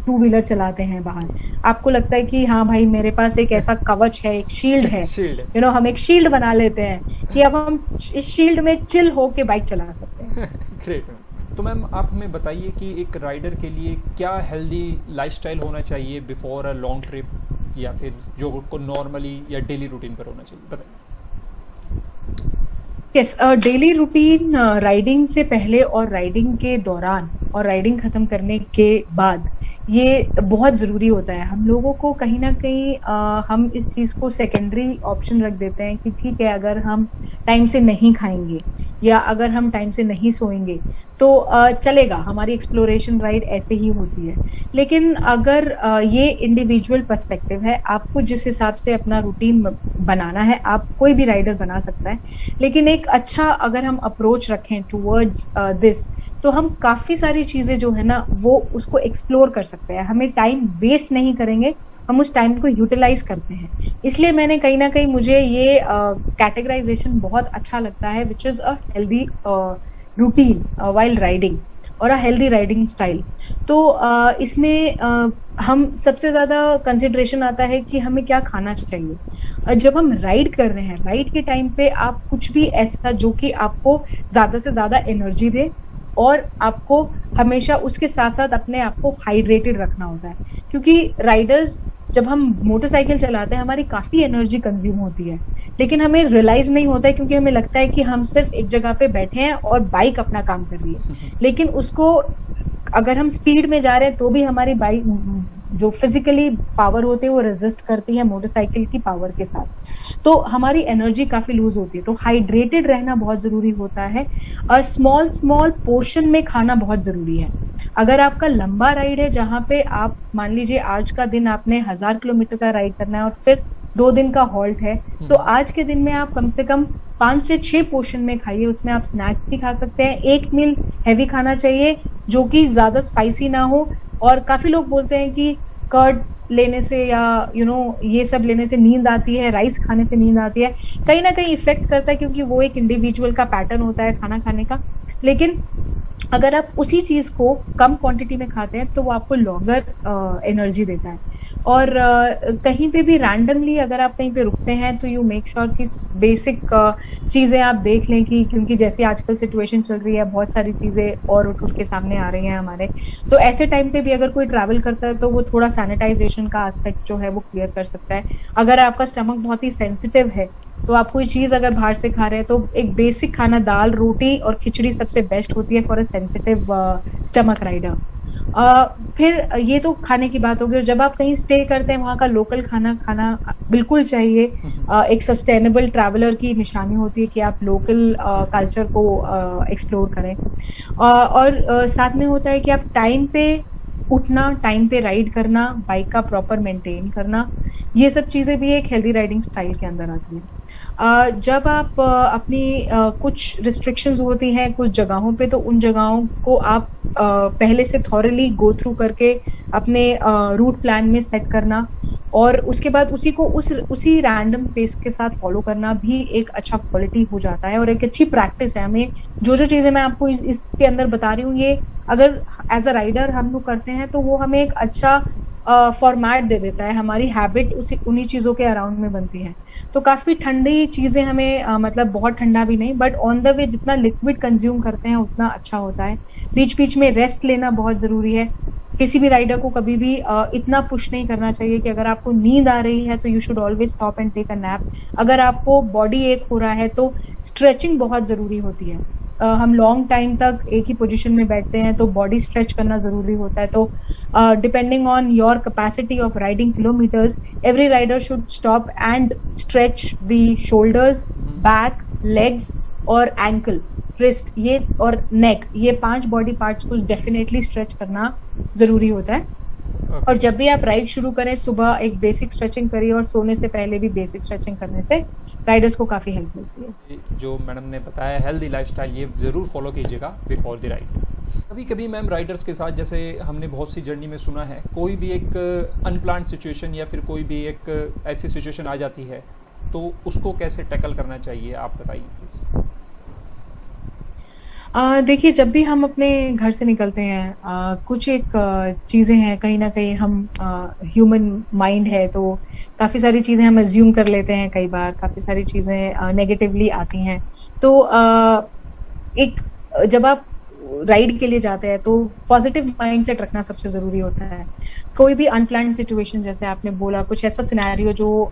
2 व्हीलर चलाते हैं बाहर, आपको लगता है कि हाँ भाई मेरे पास एक ऐसा कवच है, एक शील्ड है, हम एक शील्ड बना लेते हैं कि अब हम इस शील्ड में चिल होके बाइक चला सकते हैं। ग्रेट। तो मैम आप हमें बताइए कि एक राइडर के लिए क्या हेल्दी लाइफस्टाइल होना चाहिए बिफोर अ लॉन्ग ट्रिप, या फिर जो उसको नॉर्मली या डेली रूटीन पर होना चाहिए, बताइए। यस, डेली रूटीन राइडिंग से पहले और राइडिंग के दौरान और राइडिंग खत्म करने के बाद ये बहुत जरूरी होता है। हम लोगों को कहीं ना कहीं हम इस चीज को सेकेंडरी ऑप्शन रख देते हैं कि ठीक है अगर हम टाइम से नहीं खाएंगे या अगर हम टाइम से नहीं सोएंगे तो चलेगा, हमारी एक्सप्लोरेशन राइड ऐसे ही होती है। लेकिन अगर ये इंडिविजुअल पर्सपेक्टिव है, आपको जिस हिसाब से अपना रूटीन बनाना है आप कोई भी राइडर बना सकता है। लेकिन एक अच्छा अगर हम अप्रोच रखें टुवर्ड्स दिस तो हम काफी सारी चीजें जो है ना वो उसको एक्सप्लोर कर सकते हैं। हमें टाइम वेस्ट नहीं करेंगे, हम उस टाइम को यूटिलाइज करते हैं। इसलिए मैंने कहीं ना कहीं मुझे ये कैटेगराइजेशन बहुत अच्छा लगता है, which is a healthy routine while riding और अ हेल्दी राइडिंग स्टाइल। तो इसमें हम सबसे ज्यादा कंसिडरेशन आता है कि हमें क्या खाना चाहिए। जब हम राइड कर रहे हैं, राइड के टाइम पे आप कुछ भी ऐसा जो कि आपको ज्यादा से ज्यादा एनर्जी दे और आपको हमेशा उसके साथ साथ अपने आप को हाइड्रेटेड रखना होता है। क्योंकि राइडर्स जब हम मोटरसाइकिल चलाते हैं हमारी काफी एनर्जी कंज्यूम होती है, लेकिन हमें रियलाइज नहीं होता है क्योंकि हमें लगता है कि हम सिर्फ एक जगह पे बैठे हैं और बाइक अपना काम कर रही है। लेकिन उसको अगर हम स्पीड में जा रहे हैं तो भी हमारी बाइक जो फिजिकली पावर होती है वो रेजिस्ट करती है मोटरसाइकिल की पावर के साथ, तो हमारी एनर्जी काफी लूज होती है। तो हाइड्रेटेड रहना बहुत जरूरी होता है और स्मॉल पोर्शन में खाना बहुत जरूरी है। अगर आपका लंबा राइड है जहाँ पे आप मान लीजिए आज का दिन आपने 1000 किलोमीटर का राइड करना है और फिर 2 दिन का हॉल्ट है, तो आज के दिन में आप कम से कम 5 से 6 पोर्शन में खाइए। उसमें आप स्नैक्स भी खा सकते हैं, एक मील हैवी खाना चाहिए जो कि ज्यादा स्पाइसी ना हो। और काफी लोग बोलते हैं कि कर्ड लेने से या ये सब लेने से नींद आती है, राइस खाने से नींद आती है। कहीं ना कहीं इफेक्ट करता है, क्योंकि वो एक इंडिविजुअल का पैटर्न होता है खाना खाने का। लेकिन अगर आप उसी चीज को कम क्वांटिटी में खाते हैं तो वो आपको लॉन्गर एनर्जी देता है। और कहीं पे भी रैंडमली अगर आप कहीं पे रुकते हैं तो यू मेक श्योर कि बेसिक चीजें आप देख लें, कि क्योंकि जैसे आजकल सिचुएशन चल रही है, बहुत सारी चीजें और उठ के सामने आ रही हैं हमारे। तो ऐसे टाइम पे भी अगर कोई ट्रैवल करता है तो वो थोड़ा सैनिटाइजेशन का एस्पेक्ट जो है वो क्लियर कर सकता है। अगर आपका स्टमक बहुत ही सेंसिटिव है तो आप कोई चीज अगर बाहर से खा रहे हैं तो एक बेसिक खाना दाल रोटी और खिचड़ी सबसे बेस्ट होती है for a sensitive stomach rider. फिर ये तो खाने की बात होगी। और जब आप कहीं स्टे करते हैं वहाँ का लोकल खाना खाना बिल्कुल चाहिए। एक सस्टेनेबल ट्रैवलर की निशानी होती है कि आप लोकल कल्चर को एक्सप्लोर करें। और साथ में होता है कि आप टाइम पे उठना, टाइम पे राइड करना, बाइक का प्रॉपर मेंटेन करना, ये सब चीजें भी एक हेल्दी राइडिंग स्टाइल के अंदर आती है। जब आप अपनी कुछ रिस्ट्रिक्शंस होती हैं कुछ जगहों पे, तो उन जगहों को आप पहले से थॉरली गो थ्रू करके अपने रूट प्लान में सेट करना, और उसके बाद उसी को उसी रैंडम पेस के साथ फॉलो करना भी एक अच्छा क्वालिटी हो जाता है और एक अच्छी प्रैक्टिस है। हमें जो चीजें मैं आपको इसके अंदर बता रही हूँ, ये अगर एज अ राइडर हम लोग करते हैं तो वो हमें एक अच्छा फॉर्मेट दे देता है। हमारी हैबिट उन्हीं चीजों के अराउंड में बनती है। तो काफी ठंडी चीजें हमें मतलब बहुत ठंडा भी नहीं, बट ऑन द वे जितना लिक्विड कंज्यूम करते हैं उतना अच्छा होता है। बीच बीच में रेस्ट लेना बहुत जरूरी है। किसी भी राइडर को कभी भी इतना पुश नहीं करना चाहिए कि अगर आपको नींद आ रही है तो you should always stop and take a nap. अगर आपको बॉडी एक हो रहा है तो स्ट्रेचिंग बहुत जरूरी होती है। हम लॉन्ग टाइम तक एक ही पोजीशन में बैठते हैं तो बॉडी स्ट्रेच करना जरूरी होता है। तो depending on your capacity of riding kilometres, every rider should stop and stretch the shoulders, back, legs और एंकल, रिस्ट ये और नेक, ये 5 बॉडी पार्ट्स को डेफिनेटली स्ट्रेच करना जरूरी होता है। और जब भी आप राइड शुरू करें, सुबह एक बेसिक स्ट्रेचिंग करिए और सोने से पहले भी बेसिक स्ट्रेचिंग करने से राइडर्स को काफी हेल्प मिलती है। जो मैडम ने बताया हेल्दी लाइफस्टाइल, ये जरूर फॉलो कीजिएगा बिफोर द राइड। कभी कभी मैम राइडर्स के साथ, जैसे हमने बहुत सी जर्नी में सुना है, कोई भी एक अनप्लान्ड सिचुएशन या फिर कोई भी एक ऐसी सिचुएशन आ जाती है, तो उसको कैसे टैकल करना चाहिए, आप बताइए प्लीज। देखिए, जब भी हम अपने घर से निकलते हैं, कुछ एक चीजें हैं, कहीं ना कहीं हम ह्यूमन माइंड है तो काफी सारी चीजें हम अज्यूम कर लेते हैं। कई बार काफी सारी चीजें नेगेटिवली आती हैं। तो एक जब आप राइड के लिए जाते हैं तो पॉजिटिव माइंडसेट रखना सबसे जरूरी होता है। कोई भी अनप्लान्ड सिचुएशन, जैसे आपने बोला, कुछ ऐसा सिनेरियो जो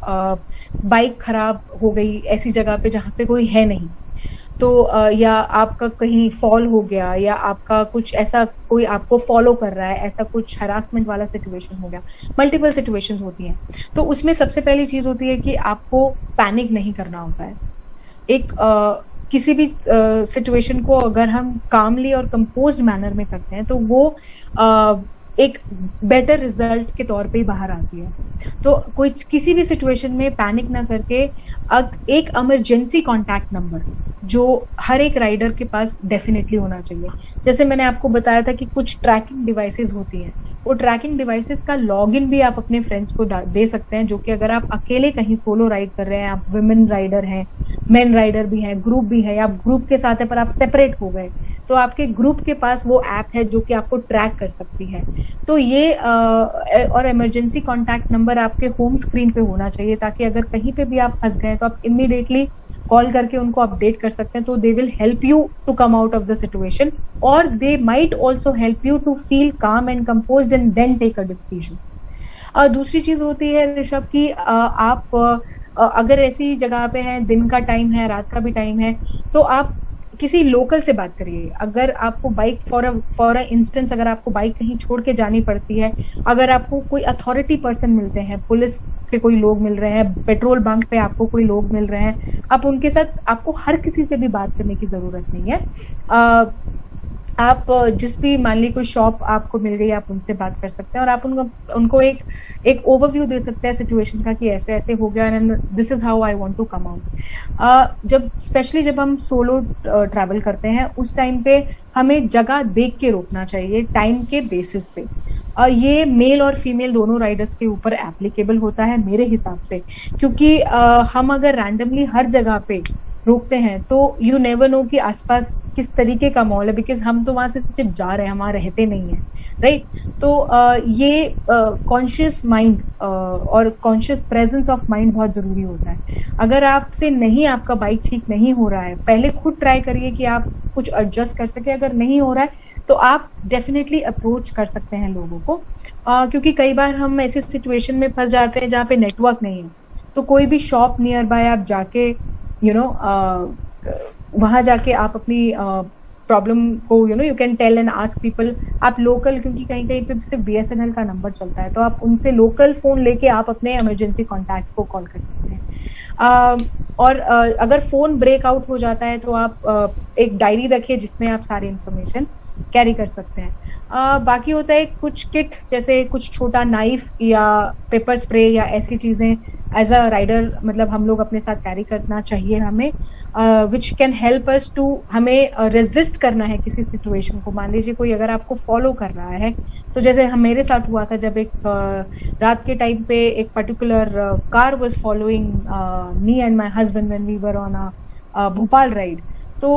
बाइक खराब हो गई ऐसी जगह पे जहाँ पे कोई है नहीं, तो या आपका कहीं फॉल हो गया, या आपका कुछ ऐसा कोई आपको फॉलो कर रहा है, ऐसा कुछ हरासमेंट वाला सिचुएशन हो गया, मल्टीपल सिचुएशंस होती हैं। तो उसमें सबसे पहली चीज होती है कि आपको पैनिक नहीं करना होता है। एक किसी भी सिचुएशन को अगर हम कामली और कंपोज्ड मैनर में करते हैं तो वो एक बेटर रिजल्ट के तौर पे ही बाहर आती है। तो कोई किसी भी सिचुएशन में पैनिक ना करके एक इमरजेंसी कांटेक्ट नंबर जो हर एक राइडर के पास डेफिनेटली होना चाहिए। जैसे मैंने आपको बताया था कि कुछ ट्रैकिंग डिवाइसेस होती हैं, वो ट्रैकिंग डिवाइसेस का लॉगिन भी आप अपने फ्रेंड्स को दे सकते हैं, जो कि अगर आप अकेले कहीं सोलो राइड कर रहे हैं, आप वुमेन राइडर हैं, मेन राइडर भी हैं, ग्रुप भी है, या आप ग्रुप के साथ है पर आप सेपरेट हो गए, तो आपके ग्रुप के पास वो ऐप है जो कि आपको ट्रैक कर सकती है। तो ये और इमरजेंसी कॉन्टैक्ट नंबर आपके होम स्क्रीन पे होना चाहिए, ताकि अगर कहीं पे भी आप फंस गए तो आप इमीडिएटली कॉल करके उनको अपडेट कर सकते हैं। तो they will help you to come out of the situation, और they might also help you to feel calm and composed and then take a decision. दूसरी चीज होती है ऋषभ की, आप अगर ऐसी जगह पे हैं, दिन का टाइम है, रात का भी टाइम है, तो आप किसी लोकल से बात करिए। अगर आपको बाइक फॉर अ इंस्टेंस, अगर आपको बाइक कहीं छोड़ के जानी पड़ती है, अगर आपको कोई अथॉरिटी पर्सन मिलते हैं, पुलिस के कोई लोग मिल रहे हैं, पेट्रोल बंक पे आपको कोई लोग मिल रहे हैं, आप उनके साथ, आपको हर किसी से भी बात करने की जरूरत नहीं है। आप जिस भी मान ली कोई शॉप आपको मिल गई, आप उनसे बात कर सकते हैं और आप उनको एक ओवरव्यू दे सकते हैं सिचुएशन का कि ऐसे ऐसे हो गया and this is how I want to come out. जब स्पेशली जब हम सोलो ट्रैवल करते हैं उस टाइम पे हमें जगह देख के रोकना चाहिए टाइम के बेसिस पे। ये मेल और फीमेल दोनों राइडर्स के ऊपर एप्लीकेबल होता है मेरे हिसाब से, क्योंकि हम अगर रैंडमली हर जगह पे रोकते हैं तो यू नेवर नो कि आसपास किस तरीके का माहौल है, बिकॉज हम तो वहां से सिर्फ जा रहे हैं, वहां रहते नहीं है, राइट। तो ये कॉन्शियस माइंड और कॉन्शियस प्रेजेंस ऑफ माइंड बहुत जरूरी होता है। अगर आपसे नहीं, आपका बाइक ठीक नहीं हो रहा है, पहले खुद ट्राई करिए कि आप कुछ एडजस्ट कर सके। अगर नहीं हो रहा है तो आप डेफिनेटली अप्रोच कर सकते हैं लोगों को, क्योंकि कई बार हम ऐसी सिचुएशन में फंस जाते हैं जहाँ पे नेटवर्क नहीं है, तो कोई भी शॉप नियर बाय आप जाके वहां जाके आप अपनी प्रॉब्लम को you can tell and ask people. आप लोकल, क्योंकि कहीं कहीं पे सिर्फ BSNL का नंबर चलता है, तो आप उनसे लोकल फोन लेके आप अपने इमरजेंसी कॉन्टैक्ट को कॉल कर सकते हैं। और अगर फोन ब्रेकआउट हो जाता है तो आप एक डायरी रखिए जिसमें आप सारी इंफॉर्मेशन कैरी कर सकते हैं। बाकी होता है कुछ किट, जैसे कुछ छोटा नाइफ या पेपर स्प्रे या ऐसी चीजें एज अ राइडर, मतलब हम लोग अपने साथ कैरी करना चाहिए हमें, which can help us to, हमें रेजिस्ट करना है किसी सिचुएशन को। मान लीजिए कोई अगर आपको फॉलो कर रहा है, तो जैसे मेरे साथ हुआ था जब एक रात के टाइम पे एक particular car was following me and my husband when we were on a Bhopal ride. तो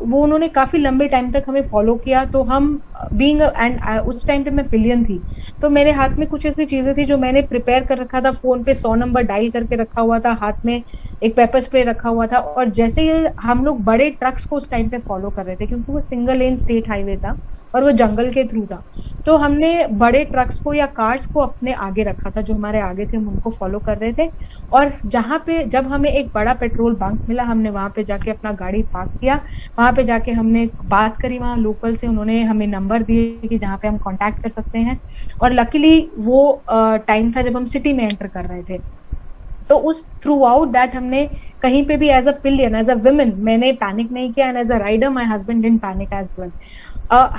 वो उन्होंने काफी लंबे टाइम तक हमें फॉलो किया। तो हम बीइंग एंड उस टाइम पे मैं पिलियन थी, तो मेरे हाथ में कुछ ऐसी चीजें थी जो मैंने प्रिपेयर कर रखा था, फोन पे 100 नंबर डायल करके रखा हुआ था, हाथ में एक पेपर स्प्रे रखा हुआ था। और जैसे ही हम लोग बड़े ट्रक्स को उस टाइम पे फॉलो कर रहे थे, क्योंकि वो सिंगल लेन स्टेट हाईवे था और वो जंगल के थ्रू था, तो हमने बड़े ट्रक्स को या कार्स को अपने आगे रखा था, जो हमारे आगे थे हम उनको फॉलो कर रहे थे। और जहाँ पे जब हमें एक बड़ा पेट्रोल बंक मिला, हमने वहां पे जाके अपना गाड़ी पार्क किया, वहां पे जाके हमने बात करी वहां लोकल से, उन्होंने हमें नंबर दिए कि जहाँ पे हम कांटेक्ट कर सकते हैं। और लकीली वो टाइम था जब हम सिटी में एंटर कर रहे थे, तो उस थ्रू आउट दैट हमने कहीं पे भी as a pillion, as a women, मैंने पैनिक नहीं किया, and as a rider my husband didn't panic as well.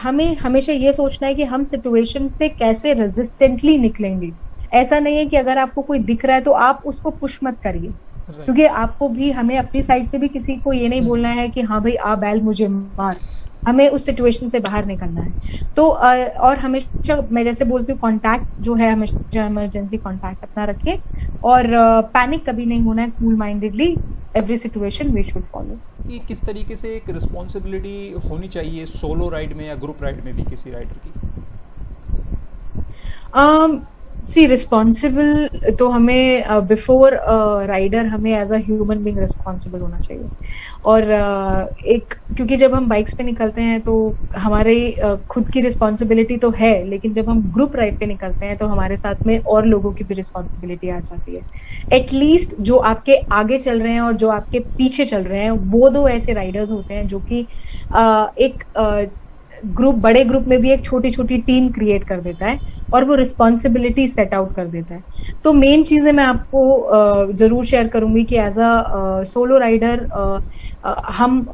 हमें हमेशा ये सोचना है कि हम सिचुएशन से कैसे रेजिस्टेंटली निकलेंगे। ऐसा नहीं है कि अगर आपको कोई दिख रहा है तो आप उसको पुश मत करिए, क्योंकि आपको भी, हमें अपनी साइड से भी किसी को ये नहीं बोलना है कि हाँ भाई आ बैल मुझे मार, हमें उस सिचुएशन से बाहर निकलना है। तो और हमेशा मैं जैसे बोलती हूँ, कांटेक्ट जो है हमेशा इमरजेंसी कांटेक्ट अपना रखिए, और पैनिक कभी नहीं होना है, cool mindedly every situation we should follow. कि किस तरीके से एक रिस्पॉन्सिबिलिटी होनी चाहिए सोलो राइड में या ग्रुप राइड में भी किसी राइडर की? सी रिस्पॉन्सिबल तो हमें बिफोर राइडर हमें as a human being responsible होना चाहिए। और एक, क्योंकि जब हम बाइक्स पे निकलते हैं तो हमारे खुद की रिस्पॉन्सिबिलिटी तो है, लेकिन जब हम ग्रुप राइड पे निकलते हैं तो हमारे साथ में और लोगों की भी रिस्पॉन्सिबिलिटी आ जाती है। एटलीस्ट जो आपके आगे चल रहे हैं और जो आपके पीछे चल रहे हैं, वो दो ऐसे राइडर्स होते हैं जो कि एक ग्रुप, बड़े ग्रुप में भी एक छोटी छोटी टीम क्रिएट कर देता है और वो रिस्पॉन्सिबिलिटी सेट आउट कर देता है। तो मेन चीजें मैं आपको जरूर शेयर करूंगी कि एज अ सोलो राइडर हम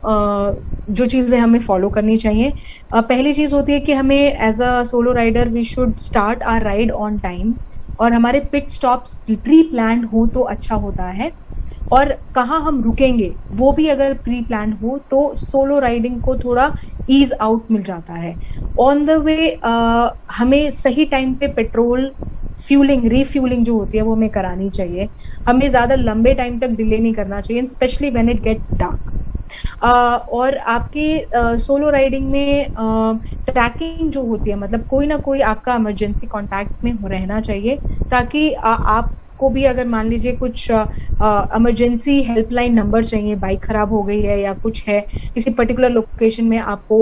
जो चीजें हमें फॉलो करनी चाहिए। पहली चीज होती है कि हमें as a solo rider we should start our ride on time, और हमारे पिट स्टॉप्स प्री प्लान्ड हो तो अच्छा होता है। और कहाँ हम रुकेंगे वो भी अगर प्री प्लान हो तो सोलो राइडिंग को थोड़ा ईज आउट मिल जाता है। ऑन द वे हमें सही टाइम पे पेट्रोल फ्यूलिंग, रीफ्यूलिंग जो होती है वो हमें करानी चाहिए। हमें ज्यादा लंबे टाइम तक डिले नहीं करना चाहिए, specially when it gets dark. और आपकी सोलो राइडिंग में ट्रैकिंग जो होती है, मतलब कोई ना कोई आपका इमरजेंसी कांटेक्ट में रहना चाहिए, ताकि आप को भी अगर मान लीजिए कुछ इमरजेंसी हेल्पलाइन नंबर चाहिए, बाइक खराब हो गई है या कुछ है, किसी पर्टिकुलर लोकेशन में आपको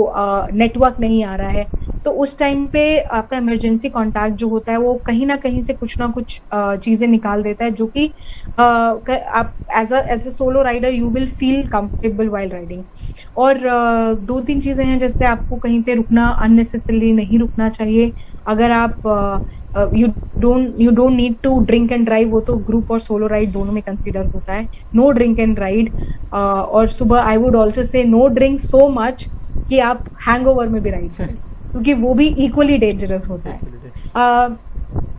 नेटवर्क नहीं आ रहा है, तो उस टाइम पे आपका इमरजेंसी कांटेक्ट जो होता है वो कहीं ना कहीं से कुछ ना कुछ चीजें निकाल देता है, जो कि आप as a solo rider you will feel comfortable while riding. और दो तीन चीजें हैं, जैसे आपको कहीं पे रुकना, अननेसेसरली नहीं रुकना चाहिए। अगर आप you don't need to drink and drive, वो तो ग्रुप और सोलो राइड दोनों में कंसीडर होता है। नो ड्रिंक एंड राइड, और सुबह I would also say no drink so much कि आप हैंगओवर में भी राइड करें, क्योंकि वो भी इक्वली डेंजरस होता है।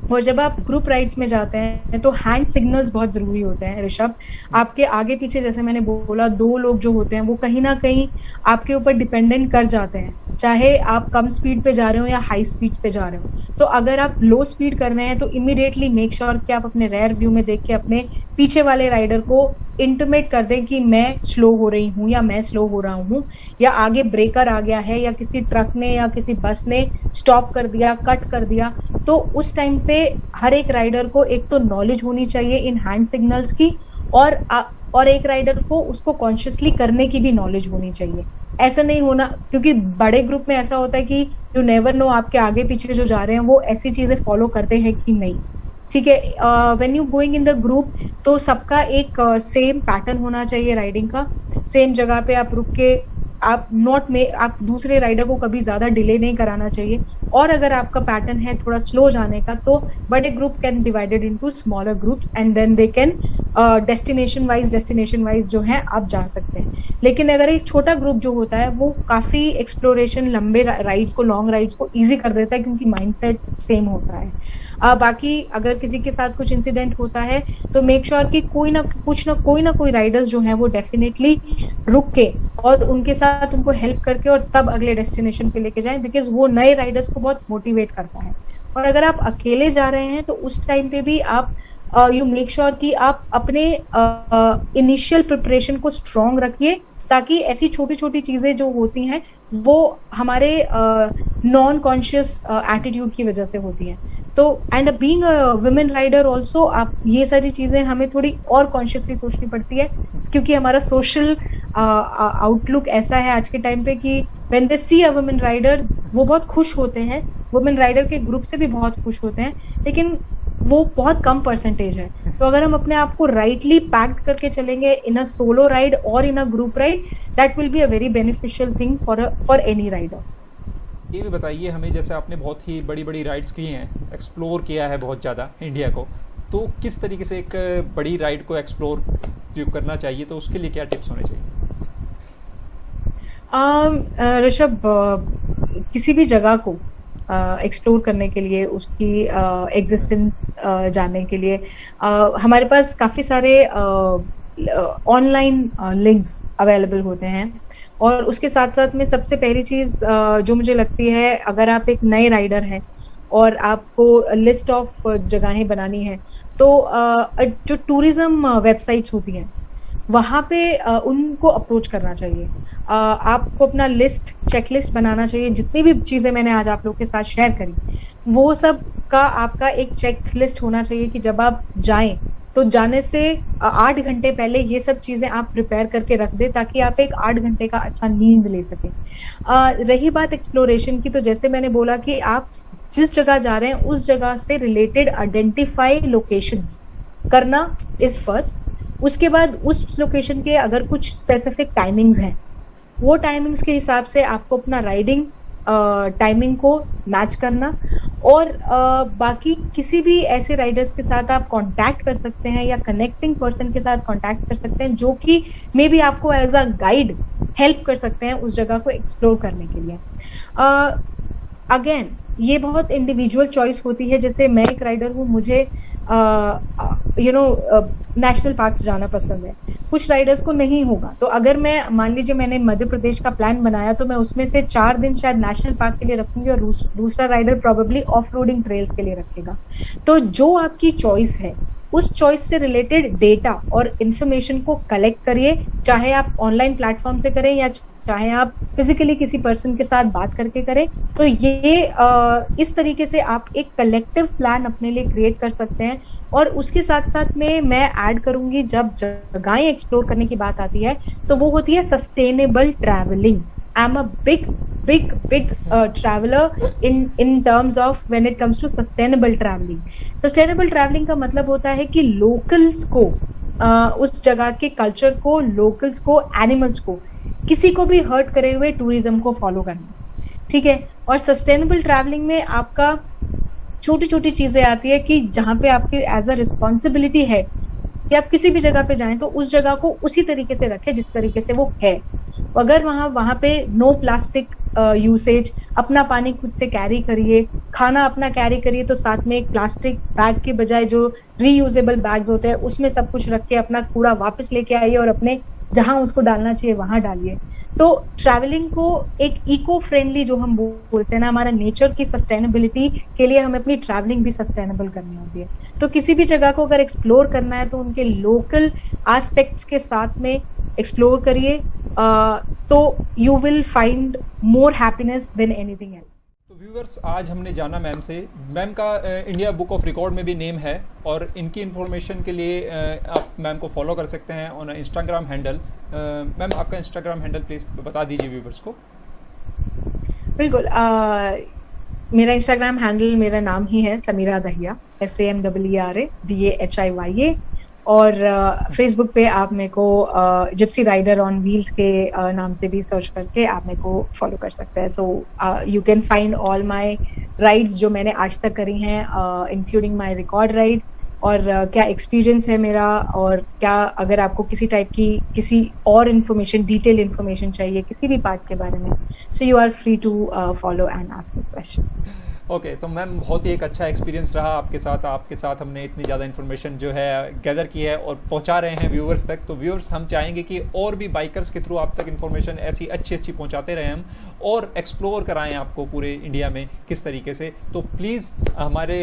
और जब आप ग्रुप राइड्स में जाते हैं तो हैंड सिग्नल्स बहुत जरूरी होते हैं ऋषभ। आपके आगे पीछे, जैसे मैंने बोला, दो लोग जो होते हैं वो कहीं ना कहीं आपके ऊपर डिपेंडेंट कर जाते हैं, चाहे आप कम स्पीड पे जा रहे हो या हाई स्पीड पे जा रहे हो। तो अगर आप लो स्पीड कर रहे हैं तो इमीडिएटली मेक श्योर कि आप अपने रेयर व्यू में देख के अपने पीछे वाले राइडर को इंटिमेट कर दें कि मैं स्लो हो रही हूँ या मैं स्लो हो रहा हूँ, या आगे ब्रेकर आ गया है या किसी ट्रक ने या किसी बस ने स्टॉप कर दिया, कट कर दिया। तो उस टाइम पे हर एक राइडर को एक तो नॉलेज होनी चाहिए इन हैंड सिग्नल्स की, और एक राइडर को उसको कॉन्शियसली करने की भी नॉलेज होनी चाहिए। ऐसा नहीं होना, क्योंकि बड़े ग्रुप में ऐसा होता है कि यू नेवर नो आपके आगे पीछे जो जा रहे हैं वो ऐसी चीजें फॉलो करते हैं कि नहीं। ठीक है, when you going in the group तो सबका एक सेम पैटर्न होना चाहिए राइडिंग का। सेम जगह पे आप रुक के आप दूसरे राइडर को कभी ज्यादा डिले नहीं कराना चाहिए। और अगर आपका पैटर्न है थोड़ा स्लो जाने का तो बड़े group can divided into smaller groups and then they can destination wise जो है आप जा सकते हैं। लेकिन अगर एक छोटा ग्रुप जो होता है वो काफी एक्सप्लोरेशन, लंबे राइड्स को, लॉन्ग राइड्स को इजी कर देता है, क्योंकि माइंडसेट सेम होता है। बाकी अगर किसी के साथ कुछ इंसिडेंट होता है तो मेक श्योर कि कोई ना कोई राइडर्स जो है वो डेफिनेटली रुक के और उनके साथ उनको हेल्प करके और तब अगले डेस्टिनेशन पे लेके जाएं, बिकॉज वो नए राइडर्स को बहुत मोटिवेट करता है। और अगर आप अकेले जा रहे हैं तो उस टाइम पे भी आप यू मेक श्योर कि आप अपने इनिशियल प्रिपरेशन को स्ट्रॉन्ग रखिए, ताकि ऐसी छोटी छोटी चीजें जो होती हैं वो हमारे नॉन कॉन्शियस एटीट्यूड की वजह से होती हैं। तो and being a women rider also, आप ये सारी चीजें हमें थोड़ी और कॉन्शियसली सोचनी पड़ती है, क्योंकि हमारा सोशल आउटलुक ऐसा है आज के टाइम पे कि when they see a women rider वो बहुत खुश होते हैं, वुमेन राइडर के ग्रुप से भी बहुत खुश होते हैं, लेकिन वो बहुत कम परसेंटेज है। तो अगर हम अपने आप को राइटली पैक्ड करके चलेंगे इन अ सोलो राइड और in a group ride, that will be a very beneficial thing for any rider. ये भी बताइए हमें, जैसे आपने बहुत ही बड़ी बड़ी राइड्स की हैं, एक्सप्लोर किया है बहुत ज़्यादा इंडिया को, तो किस तरीके से एक बड़ी राइड को एक्सप्लोर जो करना चाहिए तो उसके लिए क्या टिप्स होने चाहिए? ऋषभ, किसी भी जगह को एक्सप्लोर करने के लिए, उसकी एग्जिस्टेंस जानने के लिए हमारे पास काफी सारे ऑनलाइन लिंक्स अवेलेबल होते हैं। और उसके साथ साथ में सबसे पहली चीज जो मुझे लगती है, अगर आप एक नए राइडर हैं और आपको लिस्ट ऑफ जगहें बनानी है, तो जो टूरिज्म वेबसाइट्स होती हैं वहां पे उनको अप्रोच करना चाहिए। आपको अपना चेकलिस्ट बनाना चाहिए। जितनी भी चीजें मैंने आज आप लोगों के साथ शेयर करी, वो सब का आपका एक चेकलिस्ट होना चाहिए कि जब आप जाएं तो जाने से 8 घंटे पहले ये सब चीजें आप प्रिपेयर करके रख दें, ताकि आप एक 8 घंटे का अच्छा नींद ले सकें। रही बात एक्सप्लोरेशन की, तो जैसे मैंने बोला कि आप जिस जगह जा रहे हैं उस जगह से रिलेटेड आइडेंटिफाई लोकेशंस करना इज फर्स्ट। उसके बाद उस लोकेशन के अगर कुछ स्पेसिफिक टाइमिंग्स हैं, वो टाइमिंग्स के हिसाब से आपको अपना राइडिंग टाइमिंग को मैच करना। और बाकी किसी भी ऐसे राइडर्स के साथ आप कांटेक्ट कर सकते हैं या कनेक्टिंग पर्सन के साथ कांटेक्ट कर सकते हैं, जो कि मे बी आपको एज अ गाइड हेल्प कर सकते हैं उस जगह को एक्सप्लोर करने के लिए। अगेन ये बहुत इंडिविजुअल चॉइस होती है। जैसे मैं एक राइडर हूँ, मुझे नेशनल पार्क जाना पसंद है, कुछ राइडर्स को नहीं होगा। तो अगर मैं, मान लीजिए मैंने मध्य प्रदेश का प्लान बनाया, तो मैं उसमें से 4 दिन शायद नेशनल पार्क के लिए रखूंगी और दूसरा rider probably off roading trails के लिए रखेगा। तो जो आपकी चॉइस है, उस चॉइस से रिलेटेड डेटा और इन्फॉर्मेशन को कलेक्ट करिए, चाहे आप ऑनलाइन प्लेटफॉर्म से करें या चाहे आप फिजिकली किसी पर्सन के साथ बात करके करें। तो ये इस तरीके से आप एक कलेक्टिव प्लान अपने लिए क्रिएट कर सकते हैं। और उसके साथ साथ में मैं ऐड करूंगी, जब जगहें एक्सप्लोर करने की बात आती है तो वो होती है sustainable travelling. I am a big traveler in terms of when it comes to sustainable traveling. Sustainable traveling का मतलब होता है कि लोकल्स को, उस जगह के कल्चर को, लोकल्स को, एनिमल्स को, किसी को भी हर्ट करे हुए टूरिज्म को फॉलो करना। ठीक है। और सस्टेनेबल ट्रैवलिंग में आपका छोटी छोटी चीजें आती है कि जहां पे आपकी एज अ रिस्पॉन्सिबिलिटी है कि आप किसी भी जगह पे जाएं तो उस जगह को उसी तरीके से रखें जिस तरीके से वो है। अगर वहाँ पे नो प्लास्टिक यूसेज, अपना पानी खुद से कैरी करिए, खाना अपना कैरी करिए, तो साथ में एक प्लास्टिक बैग के बजाय जो रीयूजेबल बैग्स होते हैं उसमें सब कुछ रख के अपना कूड़ा वापस लेके आइए और अपने जहां उसको डालना चाहिए वहां डालिए। तो ट्रैवलिंग को एक इको फ्रेंडली, जो हम बोलते हैं ना, हमारा नेचर की सस्टेनेबिलिटी के लिए हमें अपनी ट्रैवलिंग भी सस्टेनेबल करनी होती है। तो किसी भी जगह को अगर एक्सप्लोर करना है तो उनके लोकल एस्पेक्ट्स के साथ में एक्सप्लोर करिए, तो you will find more happiness than anything else. तो व्यूअर्स, आज हमने जाना मैम से, मैम का इंडिया बुक ऑफ रिकॉर्ड में भी नेम है, और इनकी इन्फॉर्मेशन के लिए आप मैम को फॉलो कर सकते हैं ऑन इंस्टाग्राम हैंडल। मैम, आपका इंस्टाग्राम हैंडल प्लीज़ बता दीजिए व्यूअर्स को। बिल्कुल, मेरा इंस्टाग्राम हैंडल मेरा नाम ही है, समीरा दहिया, SAMEERA DAHIYA। और फेसबुक पे आप मेरे को जिप्सी राइडर ऑन व्हील्स के नाम से भी सर्च करके आप मेरे को फॉलो कर सकते हैं। So you can find all my rides जो मैंने आज तक करी हैं, इंक्लूडिंग माय रिकॉर्ड राइड, और क्या एक्सपीरियंस है मेरा, और क्या अगर आपको किसी टाइप की किसी और इन्फॉर्मेशन, डिटेल इन्फॉर्मेशन चाहिए किसी भी पार्ट के बारे में, so you are free to follow and ask me question. Okay, तो मैम बहुत ही एक अच्छा एक्सपीरियंस रहा आपके साथ हमने इतनी ज़्यादा इन्फॉर्मेशन जो है गैदर की है और पहुंचा रहे हैं व्यूअर्स तक। तो व्यूअर्स, हम चाहेंगे कि और भी बाइकर्स के थ्रू आप तक इन्फॉर्मेशन ऐसी अच्छी पहुंचाते रहें हम, और एक्सप्लोर कराएं आपको पूरे इंडिया में किस तरीके से। तो प्लीज़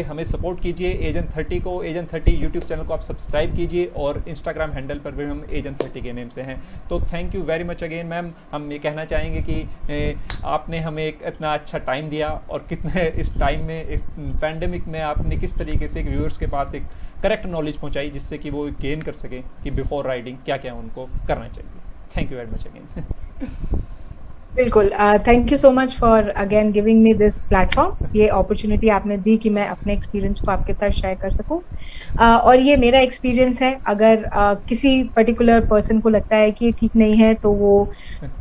हमें सपोर्ट कीजिए। एजेंट 30 को, एजेंट 30 यूट्यूब चैनल को आप सब्सक्राइब कीजिए, और इंस्टाग्राम हैंडल पर भी हम एजेंट 30 के नेम से हैं। तो thank you very much again ma'am. हम ये कहना चाहेंगे कि आपने हमें एक इतना अच्छा टाइम दिया, और कितने इस टाइम में, इस पैंडेमिक में आपने किस तरीके से व्यूअर्स के पास एक करेक्ट नॉलेज पहुंचाई, जिससे कि वो गेन कर सकें कि बिफोर राइडिंग क्या क्या उनको करना चाहिए। Thank you very much again. बिल्कुल, thank you so much for again giving me this platform. ये अपॉर्चुनिटी आपने दी कि मैं अपने एक्सपीरियंस को आपके साथ शेयर कर सकूं, और ये मेरा एक्सपीरियंस है। अगर किसी पर्टिकुलर पर्सन को लगता है कि ये ठीक नहीं है, तो वो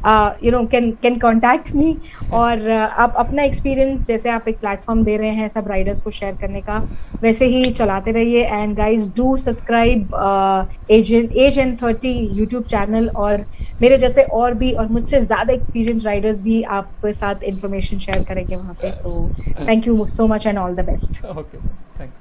कैन कॉन्टैक्ट मी, और आप अपना एक्सपीरियंस, जैसे आप एक प्लेटफॉर्म दे रहे हैं सब राइडर्स को शेयर करने का, वैसे ही चलाते रहिए। And guys, do subscribe agent 30 YouTube channel, और मेरे जैसे और भी और मुझसे ज्यादा एक्सपीरियंस राइडर्स भी आपके साथ इंफॉर्मेशन शेयर करेंगे वहाँ पे। So thank you so much and all the best. Okay, thanks.